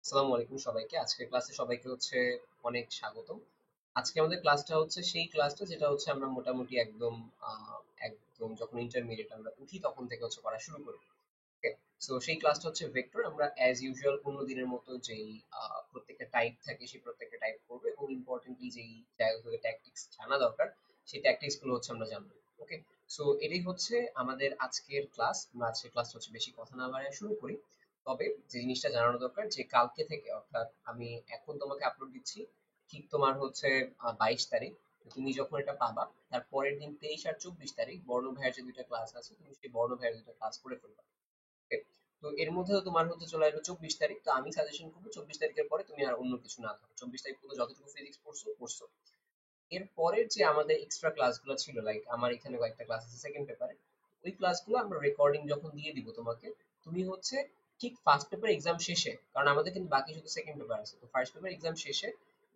আসসালামু আলাইকুম সবাইকে। আজকের ক্লাসে সবাইকে অনেক স্বাগতম। আজকে আমাদের ক্লাসটা সেই ক্লাসটা যেটা আমরা মোটামুটি একদম যখন ইন্টারমিডিয়েট আমরা উঠি তখন থেকে করা শুরু করি। ওকে, সো সেই ক্লাসটা ভেক্টর। আমরা অ্যাজ ইউজুয়াল অন্য দিনের মতো যেই প্রত্যেকটা টাইপ থাকে সেই প্রত্যেকটা টাইপ করবো, এবং ইম্পর্টেন্টলি যেই জায়গাগুলো ট্যাকটিক্স জানা দরকার সেই ট্যাকটিক্স গুলো আমরা জানবো। ওকে, সো এটাই আমাদের আজকের ক্লাস। আমরা আজকের ক্লাসটা বেশি কথা না বাড়ায় শুরু করি। তবে যে জিনিসটা জানানো দরকার, যে কালকে থেকে, অর্থাৎ আমি এখন তোমাকে আপলোড দিচ্ছি, ঠিক তোমার 22 তারিখ, তুমি যখন এটা পাবা তার পরের দিন 23 আর 24 তারিখ বর্ণ ভাইয়ের যে দুইটা ক্লাস আছে, তুমি সেই বর্ণ ভাইয়ের দুইটা ক্লাস করে ফেলবা। Okay? তো এর মধ্যে তো তোমার চলে আসবে 24 তারিখ। তো আমি সাজেশন করবো 24 তারিখের পরে তুমি আর অন্য কিছু না ধরো। 24 তারিখ পর্যন্ত যতটুকু ফিজিক্স পড়ছো পড়ছো। এর পরের যে আমাদের এক্সট্রা ক্লাসগুলো ছিল, লাইক আমার এখানে কয়েকটা ক্লাস আছে সেকেন্ড পেপারে, ওই ক্লাসগুলো আমরা রেকর্ডিং যখন দিয়ে দিব তোমাকে, তুমি ঠিক ফার্স্ট পেপার এক্সাম শেষে, কারণ আমাদের কিন্তু বাকি শুধু সেকেন্ড পেপার আছে, তো ফার্স্ট পেপার এক্সাম শেষে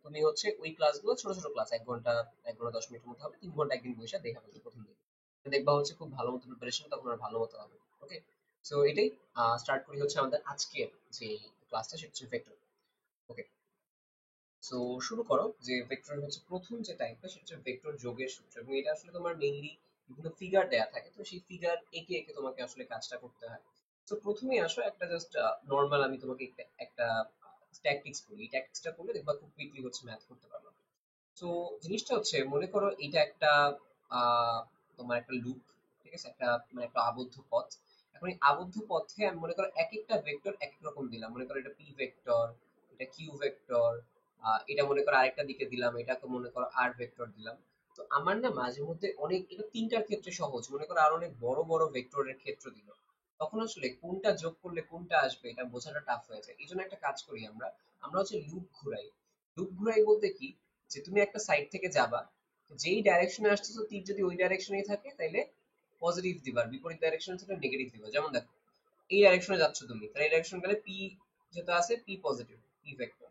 তুমি ওই ক্লাসগুলো, ছোট ছোট ক্লাস, 1 ঘন্টা 1 ঘন্টা 10 মিনিটের মধ্যে হবে, 3 ঘন্টা একদিন বসে দেখা হবে প্রথম দিন। দেখবা খুব ভালো মতো প্রিপারেশন তখন আর ভালো মতো হবে। ওকে, সো এটাই স্টার্ট করি আমাদের আজকের যে ক্লাসটা, সেটা হচ্ছে ভেক্টর। ওকে, সো শুরু করো। যে ভেক্টর প্রথম যে টাইপটা, সেটা হচ্ছে ভেক্টর যোগের সূত্র, এবং এটা তোমার মেইনলি বিভিন্ন ফিগার দেয়া থাকে, তো সেই ফিগার এঁকে এঁকে তোমাকে কাজটা করতে হয়। তো প্রথমেই আসো একটা জাস্ট নর্মাল, আমি তোমাকে একটা ট্যাকটিক্স বলি। এই ট্যাকটিক্সটা করলে দেখবা খুব কুইকলি ম্যাথ করতে পারবে। তো জিনিসটা মনে করো এটা একটা তোমার একটা লুপ, ঠিক আছে, একটা মানে একটা আবদ্ধ পথ। এখন এই আবদ্ধ পথে আমি মনে করো এক একটা ভেক্টর এক এক রকম দিলাম। মনে করো এটা পি ভেক্টর, এটা কিউ ভেক্টর, এটা মনে করো আরেকটা দিকে দিলাম, এটাকে মনে করো আর ভেক্টর দিলাম। তো আমার না মাঝে মধ্যে এটা তিনটার ক্ষেত্রে সহজ, মনে করো আর অনেক বড় বড় ভেক্টরের ক্ষেত্র দিল, তখন কোনটা যোগ করলে কোনটা আসবে এটা বোঝাটা টাফ হয়ে যায়। এই জন্য একটা কাজ করি আমরা, আমরা লুপ ঘুরাই। লুপ ঘুরাই বলতে কি, যে তুমি একটা সাইড থেকে যাবা, যেই ডাইরেকশনে আসতেছো তীর যদি ওই ডাইরেকশনেই থাকে তাহলে পজিটিভ দিবা, আর বিপরীত ডাইরেকশনে থাকলে নেগেটিভ দিবা। যেমন দেখো, এই ডাইরেকশনে যাচ্ছ তুমি, তাহলে এই ডাইরেকশন গেলে পি যেটা আছে পি পজিটিভ, পি ভেক্টর।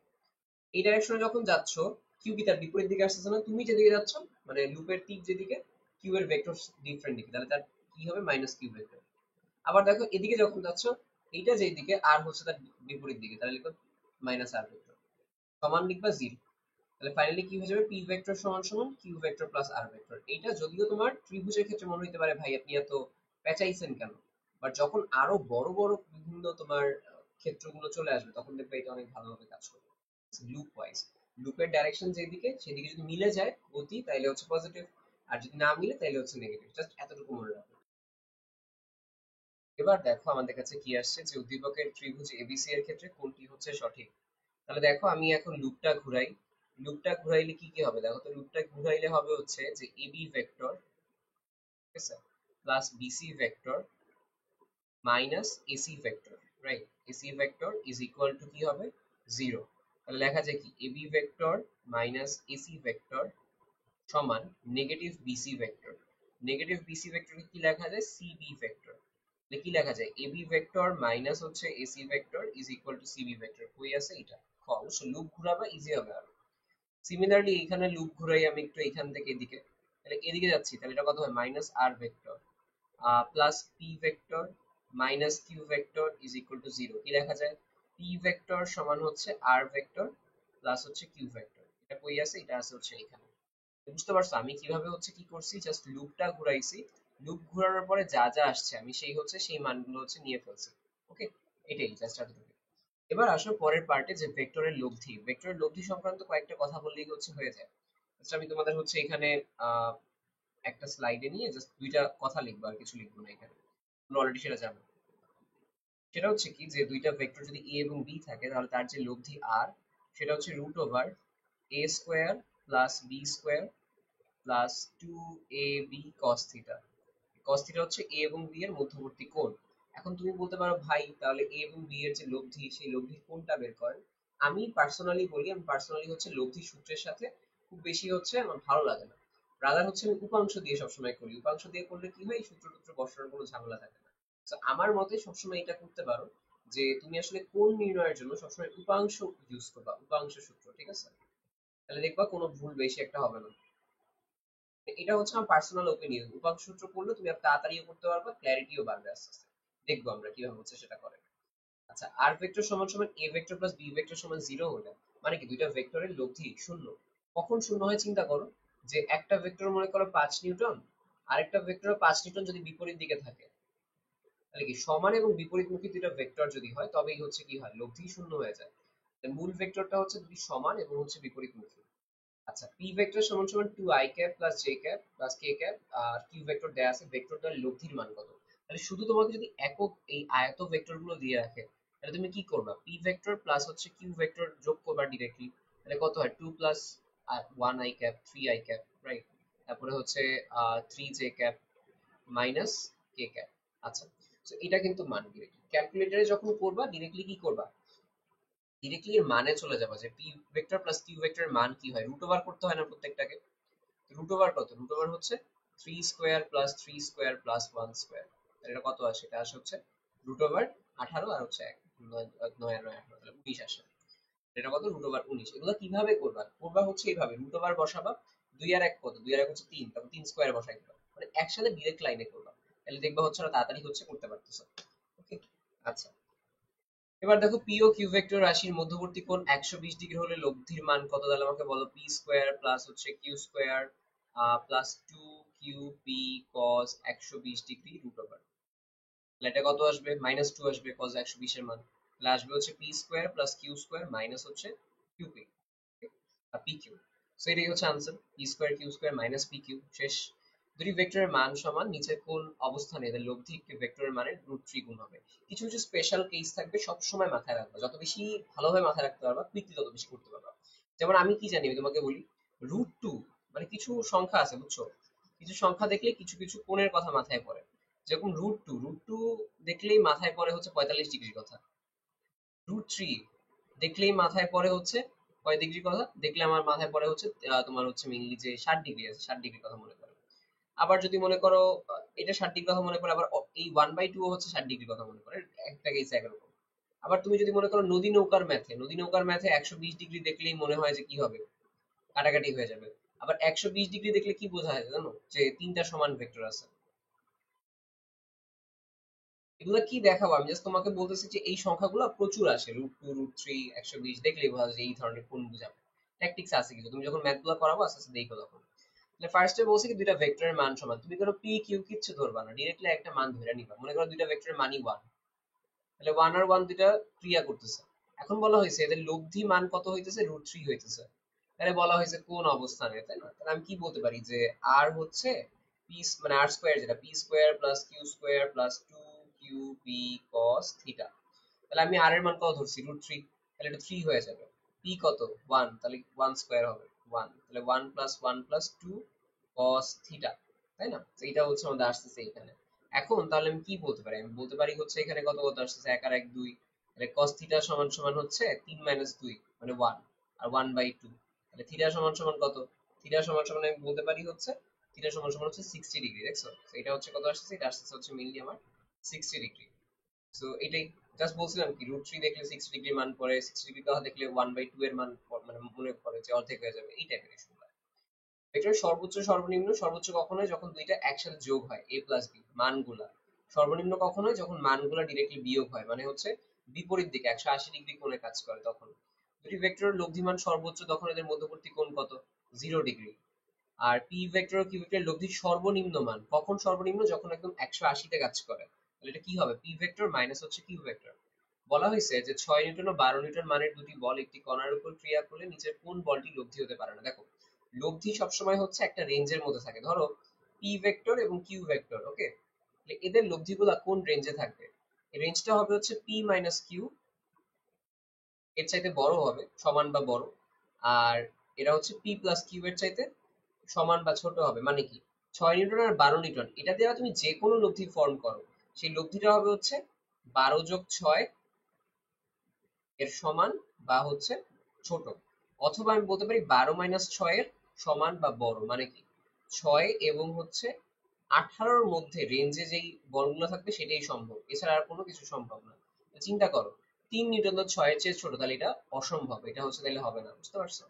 এই ডাইরেকশনে যখন যাচ্ছ, কিউ কি তার বিপরীত দিকে আসতেছে না? তুমি যেদিকে যাচ্ছ, মানে লুপের তীর যেদিকে, কিউ এর ভেক্টর ডিফারেন্ট দিকে, তাহলে তার কি হবে? Minus Q vector. আবার দেখো এদিকে যখন যাচ্ছ, এইটা যেই দিকে, আর তার বিপরীত দিকে, তাহলে লিখো মাইনাস আর ভেক্টর, সমান লিখবা 0। তাহলে ফাইনালি কি হয়ে যাবে? পি ভেক্টর সমান সমান কিউ ভেক্টর প্লাস আর ভেক্টর। এটা যদিও তোমার ত্রিভুজের ক্ষেত্রে মনে হতে পারে ভাই আপনি এত পেঁচাইছেন কেন, বাট যখন আরো বড় বড় বিভিন্ন তোমার ক্ষেত্রগুলো চলে আসবে, তখন দেখবে এটা অনেক ভালোভাবে কাজ করবে। লুপ ওয়াইজ, লুপের ডাইরেকশন যেদিকে সেদিকে যদি মিলে যায় গতি, তাইলে পজিটিভ, আর যদি না মিলে তাইলে নেগেটিভ। জাস্ট এতটুকু মনে রাখো। এবার দেখো আমাদের কাছে কি আসছে, যে উদ্দীপকের ত্রিভুজ এবিসি এর ক্ষেত্রে কোনটি সঠিক। তাহলে দেখো আমি এখন লুপটা ঘুরাই। লুপটা ঘুরাইলে কি কি হবে দেখো তো। লুপটা ঘুরাইলে হবে যে এবি ভেক্টর, ঠিক আছে, plus BC vector minus AC vector, right? AC vector is equal to কি হবে? 0। তাহলে লেখা যায় কি, AB vector minus AC vector সমান negative BC vector. Negative BC vector কি লেখা যায়? CB vector. তাহলে কি লেখা যায়? AB vector minus AC vector is equal to CB vector. কই আছে এটা? খ। অবশ্য লুপ ঘুরাবা ইজি হবে আরো। সিমিলারলি এখানে লুপ ঘুরাই আমি একটু এখান থেকে এদিকে, তাহলে এদিকে যাচ্ছি, তাহলে এটা কত হয়? Minus R vector plus P vector minus Q vector is equal to 0। কি লেখা যায়? পি ভেক্টর সমান R vector plus Q vector. এটা কই আছে? এটা আছে এখানে। বুঝতে পারছো আমি কিভাবে কি করছি? জাস্ট লুপটা ঘুরাইছি। লুপ ঘোরানোর পরে যা যা আসছে আমি সেই মানগুলো নিয়ে ফেলছি। ওকে, এটাই জাস্ট এতটুকু। এবার আসো পরের পার্টে, যে ভেক্টরের লব্ধি। ভেক্টরের লব্ধি সংক্রান্ত কয়েকটা কথা বললেই হয়ে যায়। জাস্ট আমি তোমাদের এখানে আহ একটা স্লাইডে নিয়ে জাস্ট দুইটা কথা লিখবো, আর কিছু লিখবো না এখানে, তোমরা অলরেডি সেটা জানো। সেটা কি, যে দুইটা ভেক্টর যদি এ এবং বি থাকে, তাহলে তার যে লব্ধি আর, সেটা root over A square plus B square plus 2ab cos theta. cos theta a এবং b এর মধ্যবর্তী কোণ। এখন তুমি বলতে পারো ভাই তাহলে a এবং b এর যে লব্ধি, সেই লব্ধির কোণটা বের করেন। আমি পার্সোনালি বলি, আমি পার্সোনালি লব্ধি সূত্রের সাথে খুব বেশি আমার ভালো লাগে না। রাদার আমি উপাংশ দিয়ে সবসময় করি। উপাংশ দিয়ে করলে কি হয়, এই সূত্র টুত্র বসানোর কোনো ঝামেলা থাকে না। তো আমার মতে সবসময় এটা করতে পারো, যে তুমি কোণ নির্ণয়ের জন্য সবসময় উপাংশ ইউজ করবা, উপাংশ সূত্র, ঠিক আছে? তাহলে দেখবা কোনো ভুল বেশি একটা হবে না। এটা আমার পার্সোনাল ওপিনিয়ন। উপাংশ সূত্র পড়লে তুমি তাড়াতাড়িও করতে পারবে, ক্ল্যারিটিও বাড়বে আস্তে আস্তে। দেখবো আমরা কিভাবে সেটা করে। আচ্ছা, আর ভেক্টর সমান সমান A vector plus B vector সমান 0 হলে মানে কি দুইটা ভেক্টরের লব্ধি শূন্য। কখন শূন্য হয় চিন্তা করো, যে একটা ভেক্টর মনে করো 5 নিউটন, আরেকটা ভেক্টর 5 নিউটন যদি বিপরীত দিকে থাকে, তাহলে কি সমান এবং বিপরীতমুখী দুইটা ভেক্টর যদি হয় তবেই হচ্ছে কি হয়, লব্ধি শূন্য হয়ে যায়। মূল ভেক্টরটা হচ্ছে দুটি সমান এবং হচ্ছে বিপরীতমুখী। আচ্ছা, পি ভেক্টর সমান সমান 2i cap plus J cap plus K cap, আর কিউ ভেক্টর দেয়া আছে, ভেক্টরটার লব্ধির মান কত। তাহলে শুধু তোমাকে যদি একক এই আয়ত ভেক্টর গুলো দিয়ে রাখে, তাহলে তুমি কি করবা, পি ভেক্টর প্লাস হচ্ছে কিউ ভেক্টর যোগ করবা ডিরেক্টলি। তাহলে কত হয়, 2 plus 1i cap 3i cap, right. তারপরে হচ্ছে 3j cap minus K cap. আচ্ছা, তো এটা কিন্তু মান ডিরেক্টলি ক্যালকুলেটরে যখন করবা ডিরেক্টলি কি করবা, ডিরেক্টলি এর মানে চলে যাবে যে পি ভেক্টর প্লাস কিউ ভেক্টরের মান কি হয়, রুট ওভার করতে হয় না প্রত্যেকটাকে। রুট ওভার কত, রুট ওভার হচ্ছে 3 square plus 3 square plus 1 square. এটা কত আসে, এটা আসে হচ্ছে রুট ওভার 18 আর হচ্ছে 1, 9 9 আর 9 18, তাহলে 19 আসে। এটা কত, রুট ওভার 19। এগুলো কিভাবে করবা, করবা হচ্ছে এইভাবে, রুট ওভার বসাবা, 2 আর 1 কত, 2 আর 1 হচ্ছে 3, তারপর 3 স্কয়ার বসাই দিবা, মানে একসাথে ডাইরেক্ট লাইনে করবা, তাহলে দেখবা হচ্ছে ওরা তাড়াতাড়ি হচ্ছে করতে পারতেছে। ওকে। আচ্ছা, এবার দেখো পি ও কিউ ভেক্টর রাশির মধ্যবর্তী কোণ 120 ডিগ্রি হলে লব্ধির মান কত, তাহলে আমাকে বলো পি স্কয়ার প্লাস হচ্ছে Q square plus 2 Q P cos 120 degree root over. তাহলে এটা কত আসবে, মাইনাস 2 আসবে কস 120 এর মান। তাহলে আসবে হচ্ছে P square plus Q square minus হচ্ছে Q P, P Q. So এটাই হচ্ছে answer, P square Q square minus P Q. শেষ। দুটি ভেক্টরের মান সমান, নিচের কোন অবস্থানে এদের লব্ধি একটি ভেক্টরের মানের রুট 3 গুণ হবে। কিছু কিছু স্পেশাল কেস থাকবে, সব সময় মাথায় রাখবা, যত বেশি ভালোভাবে মাথায় রাখতে পারবা কুইকলি তত বেশি করতে পারবা। যেমন আমি কি জানি, আমি তোমাকে বলি, রুট 2 মানে কিছু সংখ্যা আছে বুঝছো, কিছু সংখ্যা দেখলে কিছু কিছু কোণের কথা মাথায় পড়ে। যেরকম রুট 2 দেখলেই মাথায় পড়ে হচ্ছে 45 ডিগ্রির কথা। রুট 3 দেখলেই মাথায় পড়ে হচ্ছে কয় ডিগ্রির কথা, দেখলে আমার মাথায় পড়ে হচ্ছে তোমার হচ্ছে মেইনলি যে 60 ডিগ্রি আছে, 60 ডিগ্রির কথা মনে পড়ে। আবার যদি মনে করো এটা 60 ডিগ্রি কথা মনে পড়ে, আবার এই 1/2 ও হচ্ছে 60 ডিগ্রি কথা মনে পড়ে, একটা কেস একরকম। আবার তুমি যদি মনে করো নদী নৌকার ম্যাথে, নদী নৌকার ম্যাথে 120 ডিগ্রি দেখলেই মনে হয় যে কি হবে, কাটাকাটি হয়ে যাবে। আবার 120 ডিগ্রি দেখলে কি বোঝা যায় জানো, যে তিনটা সমান ভেক্টর আছে। এগুলো কি দেখাবো, আমি জাস্ট তোমাকে বলতেছি যে এই সংখ্যাগুলো প্রচুর আসে, রুট 2 রুট 3 120 দেখলেই বোঝা যায় যে এই ধরনের কোণ বুঝাবে। ট্যাকটিক্স আছে কিছু, তুমি যখন ম্যাথ গুলো করাবো আস্তে আস্তে দেখো তখন। তাহলে ফার্স্টে বলছি কি দুইটা ভেক্টরের মান সমান, তুমি কোনো পি কিউ কিচ্ছু ধরবা না, ডিরেক্টলি একটা মান ধরে নিবা। মনে করো দুইটা ভেক্টরের মানই 1, তাহলে 1 আর 1 দুইটা ক্রিয়া করতেছে। এখন বলা হয়েছে এদের লব্ধি মান কত হইতেছে, রুট 3 হইতেছে। তাহলে বলা হয়েছে কোন অবস্থানে, তাই না? তাহলে আমি কি বলতে পারি যে আর হচ্ছে পি মানে আর স্কয়ার, যেটা P square plus Q square plus 2 Q P cos theta. তাহলে আমি আর এর মান কত ধরছি, রুট 3, তাহলে এটা 3 হয়ে যাবে। পি কত, 1, তাহলে 1 স্কয়ার হবে 1, তাহলে 1 প্লাস 1 প্লাস 2 কস থিটা, তাই না? তো এটা হচ্ছে আমাদের আসতেছে এখানে। এখন তাহলে আমি কি বলতে পারি, আমি বলতে পারি হচ্ছে এখানে কত কত আসতেছে, 1 আর 1 2, তাহলে cos থিটা সমান সমান হচ্ছে 3 মাইনাস 2 মানে 1, আর 1/2। তাহলে থিটা সমান সমান কত, থিটা সমান সমান আমি বলতে পারি হচ্ছে, থিটা সমান সমান হচ্ছে 60 ডিগ্রি, দেখছো? তো এটা হচ্ছে কত আসছে, এটা আসছে হচ্ছে মেইনলি আমার 60 ডিগ্রি। সো এটাই জাস্ট বলছিলাম কি, রুট 3 দেখলে 60 ডিগ্রি মান পড়ে, 60 ডিগ্রি কথা দেখলে 1/2 এর মান মানে মনে পড়ে যে অর্ধেক হয়ে যাবে, এই টাইপের ইস্যু। ভেক্টরের সর্বোচ্চ সর্বনিম্ন, সর্বোচ্চ কখন হয় যখন দুইটা একসাথে যোগ হয়, এ প্লাস বি মানগুলা। সর্বনিম্ন কখন হয় যখন মানগুলা ডিরেক্টলি বিয়োগ হয়, মানে হচ্ছে বিপরীত দিকে 180 ডিগ্রি কোণে কাজ করে তখন। দুটি ভেক্টরের লব্ধিমান সর্বোচ্চ তখন এদের মধ্যবর্তী কোণ কত, 0 ডিগ্রি। আর পি ভেক্টর ও কিউ ভেক্টরের লব্ধির সর্বনিম্ন মান কখন, সর্বনিম্ন যখন একদম 180 তে কাজ করে। তাহলে এটা কি হবে, পি ভেক্টর মাইনাস হচ্ছে কিউ ভেক্টর। বলা হয়েছে যে 6 নিউটন ও 12 নিউটন মানের দুটি বল একটি কণার উপর ক্রিয়া করলে নিচের কোন বলটি লব্ধি হতে পারে না। দেখো, লব্ধি সবসময় হচ্ছে একটা রেঞ্জের মধ্যে থাকে। ধরো পি ভেক্টর এবং কিউ ভেক্টর, ওকে, এদের লব্ধিগুলা কোন রেঞ্জে থাকবে, এই রেঞ্জটা হবে হচ্ছে পি মাইনাস কিউ, এর চাইতে বড় হবে, সমান বা বড়। আর এরা হচ্ছে পি প্লাস কিউ এর চাইতে সমান বা ছোট হবে। মানে কি, 6 নিউটন আর 12 নিউটন এটা দিয়ে তুমি যে কোনো লব্ধি ফর্ম করো, সেই লব্ধিটা হবে হচ্ছে 12 যোগ 6 এর সমান বা হচ্ছে ছোট। অথবা আমি বলতে পারি 12 - 6 এর সমান বা বড়। মানে কি, 6 এবং হচ্ছে 18-র মধ্যে রেঞ্জে যেই বলগুলো থাকবে সেটাই সম্ভব, এছাড়া আর কোনো কিছু সম্ভব না। তো চিন্তা করো, 3 নিউটন তো 6 এর চেয়ে ছোট, তাহলে এটা অসম্ভব, এটা হচ্ছে তাহলে হবে না, বুঝতে পারছো?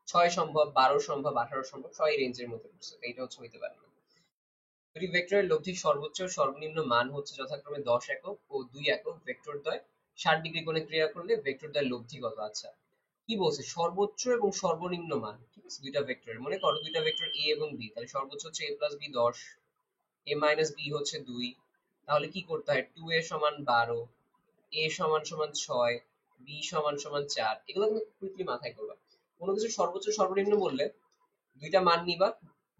6 সম্ভব, 12 সম্ভব, 18 সম্ভব, 6 রেঞ্জের মধ্যে পড়ছে, তো এটা হচ্ছে হইতে পারে না। দুটি ভেক্টরের লব্ধির সর্বোচ্চ ও সর্বনিম্ন মান হচ্ছে যথাক্রমে 10 একক ও 2 একক ভেক্টর দ্বয় 60 ডিগ্রি কোণে ক্রিয়া করলে ভেক্টর দ্বয়ের লব্ধি কত? আচ্ছা, কি বলছে, সর্বোচ্চ এবং সর্বনিম্ন মান, ঠিক আছে, দুইটা ভেক্টরের। মনে করো দুইটা ভেক্টর এ এবং বি, তাহলে সর্বোচ্চ হচ্ছে a plus B 10, a minus B হচ্ছে 2, তাহলে কি করতে হয়, 2a সমান 12, a সমান সমান 6, b সমান সমান 4। এগুলো কিন্তু কুইকলি মাথায় করবা। কোনো কিছু সর্বোচ্চ সর্বনিম্ন বললে দুইটা মান নিবা,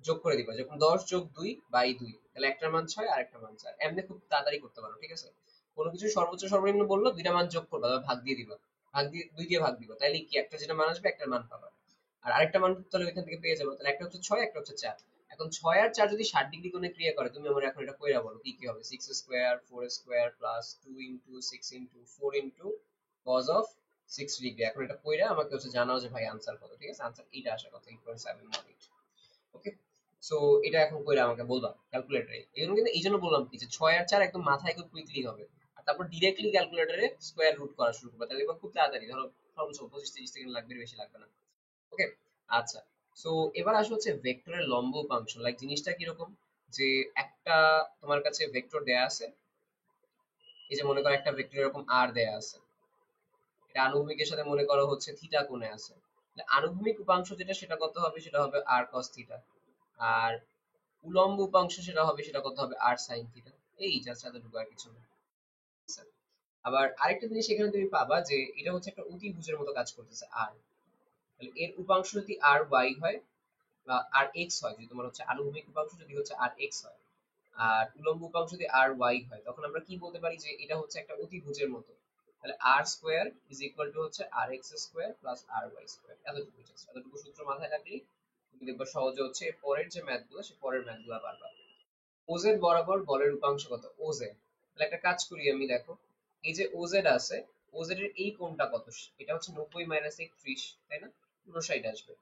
যোগ করে দিবা, যখন 10 যোগ 2 বাই 2, তাহলে একটার মান 6 আর একটা মান 4। এমনি খুব তাড়াতাড়ি করতে পারো, ঠিক আছে। কোনো কিছু সর্বোচ্চ সর্বনিম্ন বললো, দুইটা মান যোগ করবা, তারপর ভাগ দিয়ে দিবা, ভাগ দিয়ে 2 দিয়ে ভাগ দিবা, তাহলে কি একটা যেটা মান আসবে একটার মান পাবা, আর আরেকটা মান তাহলে ওইখান থেকে পেয়ে যাবো। তাহলে একটা হচ্ছে 6, একটা হচ্ছে 4। এখন 6 আর 4 যদি 60 ডিগ্রি কোণে ক্রিয়া করে, তুমি আমার এখন এটা কইরা বলো কি কি হবে। 6 square 4 square plus 2 into 6 into 4 into cos of 60 degree. এখন এটা কইরা আমাকে হচ্ছে জানাও যে ভাই আনসার কত, ঠিক আছে। আনসার এইটা আসার কথা 8.718। ওকে, সো এটা এখন কইরা আমাকে বলবা ক্যালকুলেটরে। এজন্য কিন্তু এই জন্য বললাম কি যে 6 আর 4 একদম মাথায় খুব কুইকলি হবে, আর তারপর ডিরেক্টলি ক্যালকুলেটরে স্কয়ার রুট করা শুরু করবা, তাহলে এবার খুব তাড়াতাড়ি, ধরো সর্বোচ্চ 25-30 সেকেন্ড লাগবে, এর বেশি লাগবে না। ওকে, আচ্ছা, সো এবার আসো হচ্ছে ভেক্টরের লম্ব উপাংশ। লাইক জিনিসটা কিরকম, যে একটা তোমার কাছে ভেক্টর দেয়া আছে, এই যে মনে করো একটা ভেক্টর এরকম আর দেয়া আছে, এটা আনুভূমিকের সাথে মনে করো হচ্ছে থিটা কোণে আছে। তাহলে আনুভূমিক উপাংশ যেটা সেটা কত হবে, সেটা হবে আর cos থিটা, আর উলম্ব উপাংশ সেটা হবে, সেটা কত হবে, আর sin থিটা। এই জাস্ট এতটুকু, আর কিছু না। আচ্ছা, আবার আরেকটা জিনিস এখানে তুমি পাবা যে এটা হচ্ছে একটা অতিভুজের মতো কাজ করতেছে আর, তাহলে এর উপাংশ যদি আর ওয়াই হয় বা আর এক্স হয়, যদি তোমার হচ্ছে আনুভূমিক উপাংশ যদি হচ্ছে আর এক্স হয়, আর উলম্ব উপাংশ যদি আর ওয়াই হয়, তখন আমরা কি বলতে পারি যে এটা হচ্ছে একটা অতিভুজের মতো। তাহলে আর স্কোয়ার ইজ ইকুয়াল টু হচ্ছে আর এক্স স্কোয়ার প্লাস আর ওয়াই স্কোয়ার। এতটুকু just, এতটুকু সূত্র মাথায় রাখলেই তুমি দেখবা সহজে হচ্ছে এর পরের যে ম্যাথগুলো, সে পরের ম্যাথগুলো পারবা। ওজেড বরাবর বলের উপাংশ কত, ওজেড। তাহলে একটা কাজ করি আমি, দেখো এই যে ওজেড আছে, ওজেড এর এই কোণটা কত, এটা হচ্ছে 90 মাইনাস 31, তাই না, 59 আসবে।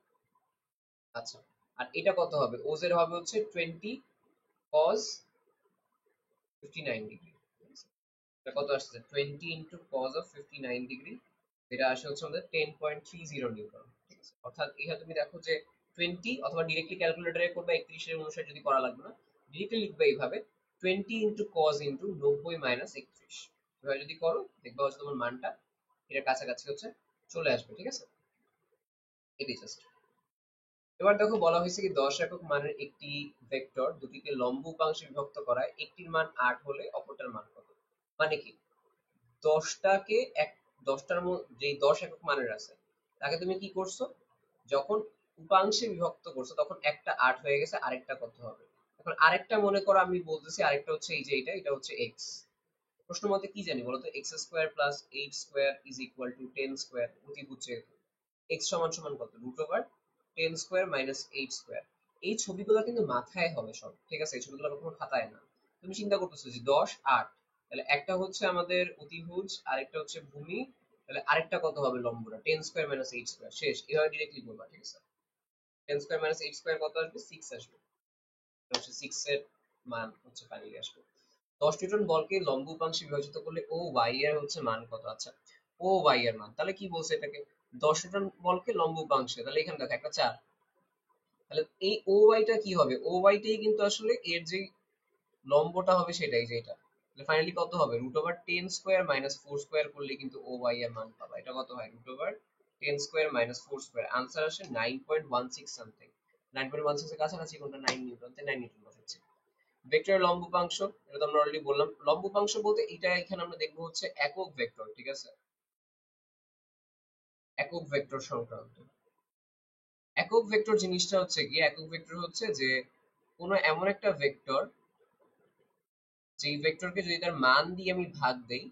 আচ্ছা, আর এটা কত হবে, ওজেড হবে হচ্ছে 20 cos 59 ডিগ্রি। এটা কত আসছে, 20 ইনটু cos অফ 59 ডিগ্রি, যেটা আসে হচ্ছে আমাদের 10.30 নিউটন, ঠিক আছে। অর্থাৎ এটা তুমি দেখো যে 20, অথবা ডিরেক্টলি ক্যালকুলেটরে করবে, 31 এর অনুসারে যদি করা লাগবে না, ডিরেক্টলি লিখবে এইভাবে 20 ইনটু cos ইনটু 90 মাইনাস 31। এভাবে যদি করো দেখবা হচ্ছে তোমার মানটা এটার কাছাকাছি হচ্ছে চলে আসবে, ঠিক আছে। এটাই জাস্ট। এবার দেখো বলা হয়েছে কি 10 একক মানের একটি ভেক্টর দুটিকে লম্ব উপাংশে বিভক্ত করায় একটির মান 8 হলে অপরটার মান কত। মানে কি, 10টাকে এক 10টার যে 10 একক মানের আছে, তাকে তুমি কি করছো, যখন উপাংশে বিভক্ত করছো তখন একটা 8 হয়ে গেছে, আরেকটা কত হবে। এখন আরেকটা মনে করো আমি বলতেছি, আরেকটা হচ্ছে এই যে এটা, এটা হচ্ছে x। প্রশ্ন মতে কি জানি বলতো, X square plus 8 square is equal to 10 square, অতিভুজ যেহেতু, এক্স সমান সমান কত, root over 10 square minus 8 square. এই ছবিগুলো কিন্তু মাথায় হবে সব, ঠিক আছে, এই ছবিগুলো কখনো খাতায় না। তুমি চিন্তা করতেছো যে 10 8, তাহলে একটা হচ্ছে আমাদের অতিভুজ, আরেকটা হচ্ছে ভূমি, তাহলে আরেকটা কত হবে, লম্বটা 10 স্কোয়ার মাইনাস 8 স্কোয়ার। শেষ, এভাবে ডিরেক্টলি বলবা, ঠিক আছে। 10 স্কোয়ার মাইনাস 8 স্কোয়ার কত আসবে, 6 আসবে। এটা হচ্ছে 6 এর মান হচ্ছে ফাইনালি আসবে। 10 নিউটন বলকে লম্ব উপাংশে বিভাজিত করলে ও ওয়াই এর হচ্ছে মান কত। আচ্ছা, ও ওয়াই এর মান, তাহলে কি বলছে এটাকে, 10 নিউটন বলকে লম্ব উপাংশে, তাহলে এখানে দেখো একটা 4, তাহলে এই ও ওয়াইটা কি হবে, ও ওয়াইটাই কিন্তু আসলে এর যে লম্বটা হবে সেটাই, যেটা, তাহলে ফাইনালি কত হবে, root over 10 square minus 4 square করলে কিন্তু ও ওয়াই এর মান পাবা। এটা কত হয়, root over 10 square minus 4 square, answer আসে 9.16 সামথিং। 9.16 এর কাছাকাছি কোনটা, 9 নিউটন, তাই 9 নিউটন বসাচ্ছি। ভেক্টরের লম্ব উপাংশ, এটা তো আমরা অলরেডি বললাম। লম্ব উপাংশ বলতে এটা এখানে আমরা দেখবো হচ্ছে একক ভেক্টর, ঠিক আছে, একক ভেক্টর সংক্রান্ত। একক ভেক্টর জিনিসটা হচ্ছে কি, একক ভেক্টর হচ্ছে যে কোনো এমন একটা ভেক্টর, যেই ভেক্টরকে যদি তার মান দিয়ে আমি ভাগ দেই,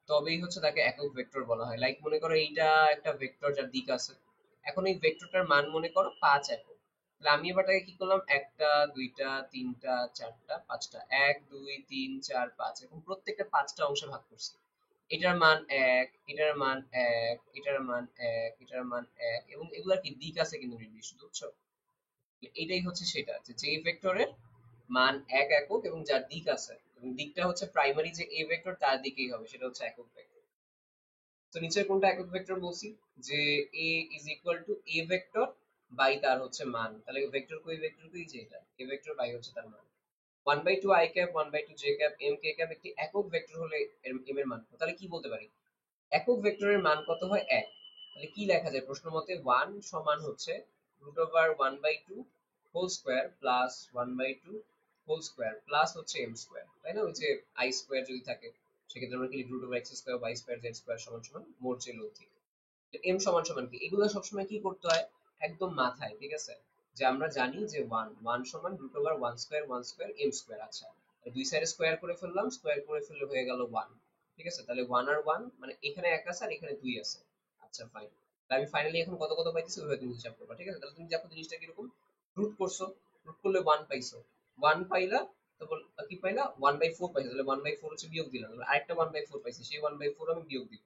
তবেই হচ্ছে তাকে একক ভেক্টর বলা হয়। লাইক মনে করো এইটা একটা ভেক্টর যার দিক আছে, এখন এই ভেক্টরটার মান মনে করো 5 একক, তাহলে আমি এবার তাকে কি করলাম, একটা দুইটা তিনটা চারটা পাঁচটা, 1 2 3 4 5, এখন প্রত্যেকটা 5টা অংশে ভাগ করছি। এটার মান 1, এটার মান 1, এটার মান 1, এটার মান 1, এবং এগুলার কি দিক আছে কিন্তু নির্দিষ্ট, বুঝছো। এটাই হচ্ছে সেটা, যে যেই ভেক্টরের মান 1 একক এবং যার দিক আছে, এবং দিকটা হচ্ছে প্রাইমারি যে এ ভেক্টর তার দিকেই হবে, সেটা হচ্ছে একক ভেক্টর। তো নিচের কোনটা একক ভেক্টর বলছি, যে a is equal to a vector by তার হচ্ছে মান, তাহলে ভেক্টর কই, ভেক্টর কই, যে এটা a ভেক্টর বাই হচ্ছে তার মান। 1/2 i cap 1/2 j cap m k cap একটি একক ভেক্টর হলে এর m এর মান কত? তাহলে কি বলতে পারি, একক ভেক্টরের মান কত হয় 1, তাহলে কি লেখা যায় প্রশ্ন মতে 1 সমান হচ্ছে √1/2 whole square plus 1/2 whole square plus হচ্ছে m স্কয়ার, তাই না? ওই যে i স্কয়ার যদি থাকে সেক্ষেত্রে আমরা কি লিখি √x square y square z square সমান সমান মোট যে লব্ধি। এম সমান সমান কি, এগুলো সবসময় কি করতে হয় একদম মাথায়, ঠিক আছে? যে আমরা জানি যে ওয়ান ওয়ান সমান √1 স্কয়ার এম স্কয়ার। আচ্ছা, দুই সাইডে স্কয়ার করে ফেললাম, স্কয়ার করে ফেললে হয়ে গেল ওয়ান। ঠিক আছে, তাহলে ওয়ান আর ওয়ান মানে এখানে এক আছে আর এখানে দুই আছে। আচ্ছা ফাইন, তাহলে আমি ফাইনালি এখন কত কত পাইতেছি ওইভাবে তুমি হিসাব করবা। ঠিক আছে, তাহলে তুমি দেখো জিনিসটা কিরকম, রুট করছো, রুট করলে ওয়ান পাইছো, ওয়ান পাইলা, তারপর কি পাইলা 1/4 পাইছো, তাহলে 1/4 হচ্ছে বিয়োগ দিলাম, আরেকটা 1/4 পাইছি, সেই 1/4 আমি বিয়োগ দিব।